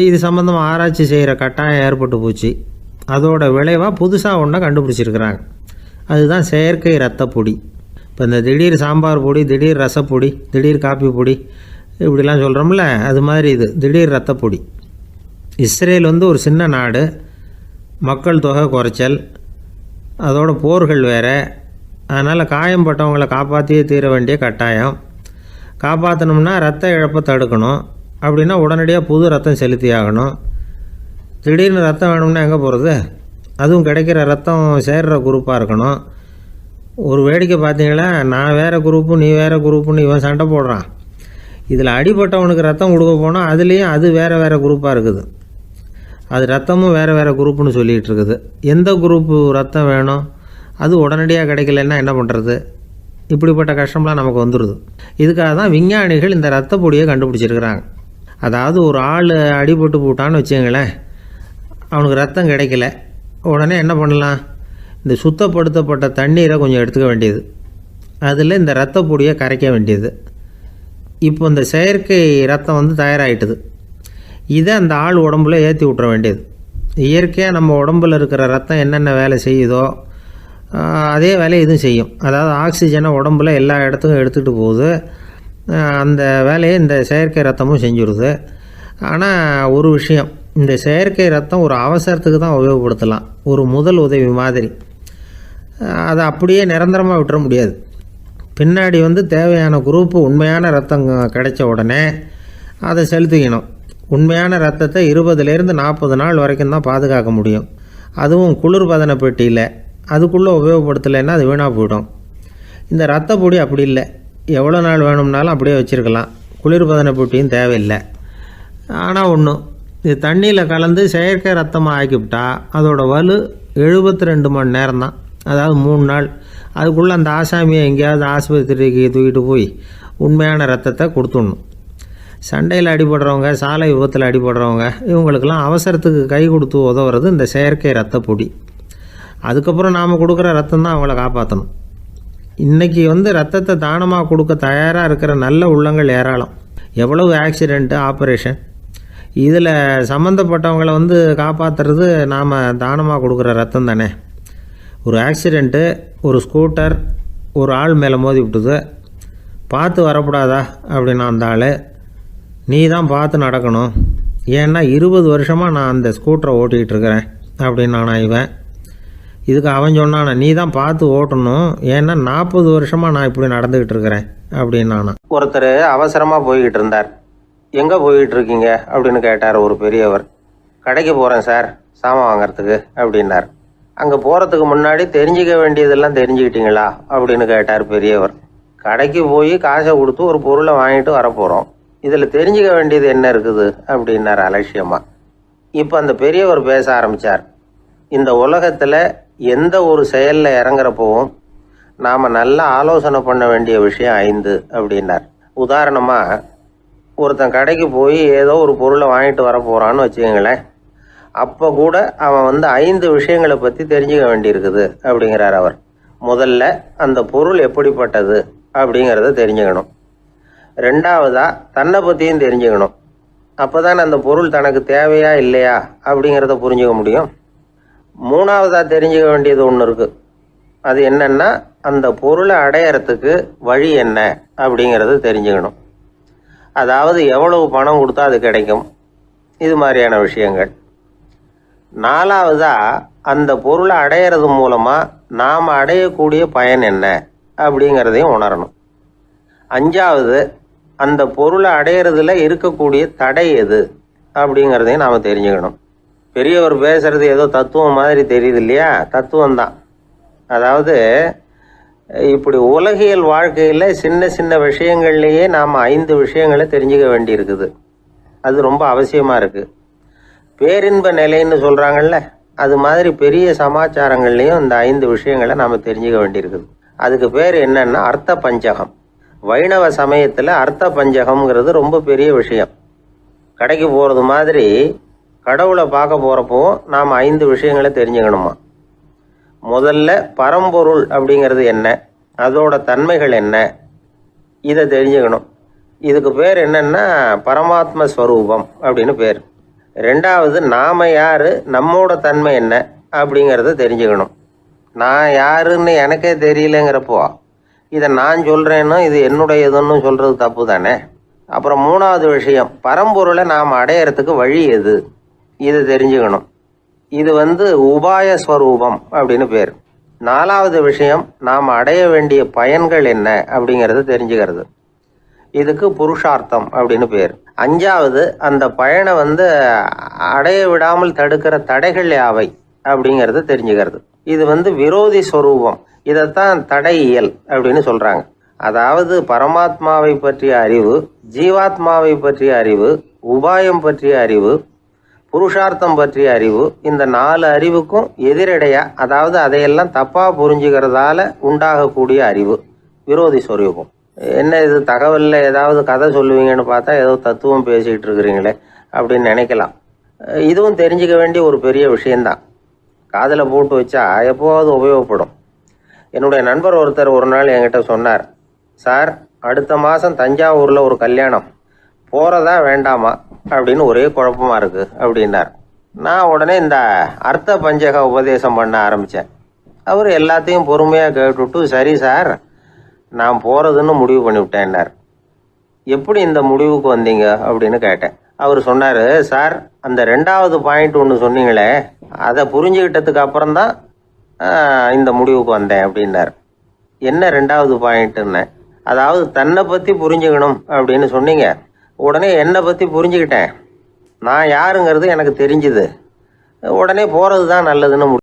இது சம்மந்தமாக ஆராய்ச்சி செய்கிற கட்டாயம் ஏற்பட்டு போச்சு. அதோட விளைவாக புதுசாக ஒன்றை கண்டுபிடிச்சிருக்கிறாங்க. அதுதான் செயற்கை ரத்த பொடி. இப்போ இந்த திடீர் சாம்பார் பொடி, திடீர் ரசப்பொடி, திடீர் காப்பி பொடி இப்படிலாம் சொல்கிறோம்ல, அது மாதிரி இது திடீர் ரத்த பொடி. இஸ்ரேல் ஒரு சின்ன நாடு, மக்கள் தொகை குறைச்சல், அதோட போர்கள் வேறு. அதனால் காயம்பட்டவங்களை காப்பாற்றியே தீர வேண்டிய கட்டாயம். காப்பாற்றணும்னா ரத்த இழப்பை தடுக்கணும். அப்படின்னா உடனடியாக புது ரத்தம் செலுத்தி ஆகணும். திடீர்னு ரத்தம் வேணும்னா எங்கே போகிறது? அதுவும் கிடைக்கிற ரத்தம் சேர்கிற குரூப்பாக இருக்கணும். ஒரு வேடிக்கை பார்த்தீங்களா, நான் வேறு குரூப்பு நீ வேறு குரூப்புன்னு இவன் சண்டை போடுறான். இதில் அடிபட்டவனுக்கு ரத்தம் கொடுக்க போனால் அதுலேயும் அது வேறு குரூப்பாக இருக்குது. அது ரத்தமும் வேறு வேறு குரூப்புன்னு சொல்லிகிட்டு இருக்குது. எந்த குரூப்பு ரத்தம் வேணும், அது உடனடியாக கிடைக்கலன்னா என்ன பண்ணுறது? இப்படிப்பட்ட கஷ்டம்லாம் நமக்கு வந்துடுது. இதுக்காக தான் விஞ்ஞானிகள் இந்த ரத்த பொடியை கண்டுபிடிச்சிருக்கிறாங்க. அதாவது ஒரு ஆள் அடிபட்டு போட்டான்னு வச்சுங்களேன், அவனுக்கு ரத்தம் கிடைக்கல, உடனே என்ன பண்ணலாம்? இந்த சுத்தப்படுத்தப்பட்ட தண்ணீரை கொஞ்சம் எடுத்துக்க வேண்டியது, அதில் இந்த ரத்த பொடியை கரைக்க வேண்டியது. இப்போ இந்த செயற்கை ரத்தம் வந்து தயாராகிட்டுது. இதை அந்த ஆள் உடம்புல ஏற்றி விட்டுற வேண்டியது. இயற்கையாக நம்ம உடம்பில் இருக்கிற ரத்தம் என்னென்ன வேலை செய்யுதோ அதே வேலையை இதுவும் செய்யும். அதாவது ஆக்சிஜனை உடம்புல எல்லா இடத்துக்கும் எடுத்துகிட்டு போகுது. அந்த வேலையை இந்த செயற்கை ரத்தமும் செஞ்சுருது. ஆனால் ஒரு விஷயம், இந்த செயற்கை ரத்தம் ஒரு அவசரத்துக்கு தான் உபயோகப்படுத்தலாம், ஒரு முதல் உதவி மாதிரி. அதை அப்படியே நிரந்தரமாக விட்டுற முடியாது. பின்னாடி வந்து தேவையான குரூப்பு உண்மையான ரத்தம் கிடைச்ச உடனே அதை செலுத்திக்கணும். உண்மையான ரத்தத்தை 20லேருந்து 40 நாள் வரைக்கும் தான் பாதுகாக்க முடியும். அதுவும் குளிர்பதன பெட்டியில். அதுக்குள்ளே உபயோகப்படுத்தலைன்னா அது வீணாக போயிடும். இந்த ரத்த பொடி அப்படி இல்லை, எவ்வளோ நாள் வேணும்னாலும் அப்படியே வச்சுருக்கலாம், குளிர்பதன பெட்டியும் தேவையில்லை. ஆனால் ஒன்று, இது தண்ணியில் கலந்து செயற்கை ரத்தமாக ஆக்கிவிட்டா அதோட வலு 72 மணி நேரம் தான், அதாவது 3 நாள். அதுக்குள்ளே அந்த ஆசாமியை எங்கேயாவது ஆஸ்பத்திரிக்கு தூக்கிட்டு போய் உண்மையான ரத்தத்தை கொடுத்துடணும். சண்டையில் அடிபடுறவங்க, சாலை விபத்தில் அடிபடுறவங்க, இவங்களுக்கெல்லாம் அவசரத்துக்கு கை கொடுத்து உதவுறது இந்த செயற்கை ரத்த பொடி. அதுக்கப்புறம் நாம் கொடுக்குற ரத்தம் தான் அவங்கள காப்பாற்றணும். இன்றைக்கி வந்து ரத்தத்தை தானமாக கொடுக்க தயாராக இருக்கிற நல்ல உள்ளங்கள் ஏராளம். எவ்வளவு ஆக்சிடெண்ட்டு, ஆப்ரேஷன், இதில் சம்மந்தப்பட்டவங்களை வந்து காப்பாற்றுறது நாம் தானமாக கொடுக்குற ரத்தம் தானே. ஒரு ஆக்சிடெண்ட்டு, ஒரு ஸ்கூட்டர் ஒரு ஆள் மேலே மோதி விட்டுது, பார்த்து வரக்கூடாதா அப்படின்னா அந்த ஆள், நீ தான் பார்த்து நடக்கணும், ஏன்னா 20 வருஷமாக நான் அந்த ஸ்கூட்டரை ஓட்டிகிட்டு இருக்கிறேன் அப்படின்னு நான் இவன். இதுக்கு அவன் சொன்னான், நீ தான் பார்த்து ஓட்டணும், ஏன்னா 40 வருஷமாக நான் இப்படி நடந்துக்கிட்டு இருக்கிறேன் அப்படின்னு நான். ஒருத்தர் அவசரமாக போய்கிட்டு இருந்தார். எங்கே போய்கிட்டு இருக்கீங்க அப்படின்னு கேட்டார் ஒரு பெரியவர். கடைக்கு போகிறேன் சார், சாமான் வாங்கிறதுக்கு அப்படின்னார். அங்கே போகிறதுக்கு முன்னாடி தெரிஞ்சிக்க வேண்டியதெல்லாம் தெரிஞ்சுக்கிட்டீங்களா அப்படின்னு கேட்டார் பெரியவர். கடைக்கு போய் காசை கொடுத்து ஒரு பொருளை வாங்கிட்டு வரப்போகிறோம், இதில் தெரிஞ்சிக்க வேண்டியது என்ன இருக்குது அப்படின்னார் அலட்சியமாக. இப்போ அந்த பெரியவர் பேச ஆரம்பித்தார். இந்த உலகத்தில் எந்த ஒரு செயலில் இறங்குறப்பவும் நாம் நல்லா ஆலோசனை பண்ண வேண்டிய விஷயம் 5 அப்படின்னார். உதாரணமாக, ஒருத்தன் கடைக்கு போய் ஏதோ ஒரு பொருளை வாங்கிட்டு வர போகிறான்னு வச்சுக்கோங்களேன். அப்போ கூட அவன் வந்து 5 விஷயங்களை பற்றி தெரிஞ்சுக்க வேண்டியிருக்குது அப்படிங்கிறார் அவர். முதல்ல அந்த பொருள் எப்படிப்பட்டது அப்படிங்கிறத தெரிஞ்சுக்கணும். 2வதாக தன்னை பற்றியும் தெரிஞ்சுக்கணும். அப்போ தான் அந்த பொருள் தனக்கு தேவையா இல்லையா அப்படிங்கிறத புரிஞ்சுக்க முடியும். 3வதாக தெரிஞ்சுக்க வேண்டியது ஒன்று இருக்குது. அது என்னென்னா, அந்த பொருளை அடையறதுக்கு வழி என்ன அப்படிங்கிறது தெரிஞ்சுக்கணும். அதாவது எவ்வளவு பணம் கொடுத்தா அது கிடைக்கும், இது மாதிரியான விஷயங்கள். 4வதாக அந்த பொருளை அடையிறது மூலமாக நாம் அடையக்கூடிய பயன் என்ன அப்படிங்கிறதையும் உணரணும். 5வது, அந்த பொருளை அடையிறதுல இருக்கக்கூடிய தடை எது அப்படிங்கிறதையும் நாம் தெரிஞ்சுக்கணும். பெரியவர் பேசுறது ஏதோ தத்துவம் மாதிரி தெரியுது இல்லையா? தத்துவம்தான். அதாவது இப்படி உலகியல் வாழ்க்கையில் சின்ன சின்ன விஷயங்கள்லேயே நாம் 5 விஷயங்களை தெரிஞ்சுக்க வேண்டி இருக்குது. அது ரொம்ப அவசியமாக இருக்குது. பேரின்ப நிலைன்னு சொல்கிறாங்கல்ல, அது மாதிரி பெரிய சமாச்சாரங்கள்லேயும் இந்த 5 விஷயங்களை நாம் தெரிஞ்சுக்க வேண்டியிருக்குது. அதுக்கு பேர் என்னன்னா அர்த்த பஞ்சகம். வைணவ சமயத்தில் அர்த்த பஞ்சகம்ங்கிறது ரொம்ப பெரிய விஷயம். கடைக்கு போகிறது மாதிரி கடவுளை பார்க்க போகிறப்போ நாம் 5 விஷயங்களை தெரிஞ்சுக்கணுமா. முதல்ல பரம்பொருள் அப்படிங்கிறது என்ன, அதோட தன்மைகள் என்ன, இதை தெரிஞ்சுக்கணும். இதுக்கு பேர் என்னன்னா பரமாத்ம ஸ்வரூபம் அப்படின்னு பேர். 2வது, நாம் யார், நம்மோட தன்மை என்ன அப்படிங்கிறத தெரிஞ்சுக்கணும். நான் யாருன்னு எனக்கே தெரியலங்கிறப்போ இதை நான் சொல்கிறேன்னு இது என்னுடையதுன்னு சொல்கிறது தப்பு தானே. அப்புறம் 3வது விஷயம், பரம்பொருளை நாம் அடையிறதுக்கு வழி எது, இதை தெரிஞ்சுக்கணும். இது வந்து உபாய ஸ்வரூபம் அப்படின்னு பேர். 4வது விஷயம், நாம் அடைய வேண்டிய பயன்கள் என்ன அப்படிங்கிறத தெரிஞ்சுக்கிறது. இதுக்கு புருஷார்த்தம் அப்படின்னு பேர். 5வது, அந்த பயனை வந்து அடைய விடாமல் தடுக்கிற தடைகள் யாவை அப்படிங்கிறத தெரிஞ்சுக்கிறது. இது வந்து விரோதி ஸ்வரூபம். இதைத்தான் தடையியல் அப்படின்னு சொல்கிறாங்க. அதாவது பரமாத்மாவை பற்றிய அறிவு, ஜீவாத்மாவை பற்றிய அறிவு, உபாயம் பற்றிய அறிவு, புருஷார்த்தம் பற்றிய அறிவு, இந்த 4 அறிவுக்கும் எதிரடையா, அதாவது அதையெல்லாம் தப்பாக புரிஞ்சுக்கிறதால உண்டாகக்கூடிய அறிவு விரோதி ஸ்வரூபம். என்ன இது தகவலில் ஏதாவது கதை சொல்லுவீங்கன்னு பார்த்தா ஏதோ தத்துவம் பேசிக்கிட்டு இருக்கிறீங்களே அப்படின்னு நினைக்கலாம். இதுவும் தெரிஞ்சுக்க வேண்டிய ஒரு பெரிய விஷயந்தான். காதில் போட்டு வச்சா எப்போவாவது உபயோகப்படும். என்னுடைய நண்பர் ஒருத்தர் ஒரு நாள் என்கிட்ட சொன்னார், சார் அடுத்த மாதம் தஞ்சாவூரில் ஒரு கல்யாணம், போகிறதா வேண்டாமா அப்படின்னு ஒரே குழப்பமாக இருக்குது அப்படின்னார். நான் உடனே இந்த அர்த்த பஞ்சக உபதேசம் பண்ண ஆரம்பித்தேன். அவர் எல்லாத்தையும் பொறுமையாக கேட்டுவிட்டு, சரி சார் நான் போகிறதுன்னு முடிவு பண்ணிவிட்டேன்னார். எப்படி இந்த முடிவுக்கு வந்தீங்க அப்படின்னு கேட்டேன். அவர் சொன்னார், சார் அந்த 2வது பாயிண்ட் ஒன்று சொன்னீங்களே, அதை புரிஞ்சுக்கிட்டதுக்கு அப்புறம்தான் இந்த முடிவுக்கு வந்தேன் அப்படின்னார். என்ன 2வது பாயிண்ட்டுன்னு? அதாவது தன்னை பற்றி புரிஞ்சுக்கணும் அப்படின்னு சொன்னீங்க. உடனே என்னை பற்றி புரிஞ்சுக்கிட்டேன், நான் யாருங்கிறது எனக்கு தெரிஞ்சுது. உடனே போகிறது தான் நல்லதுன்னு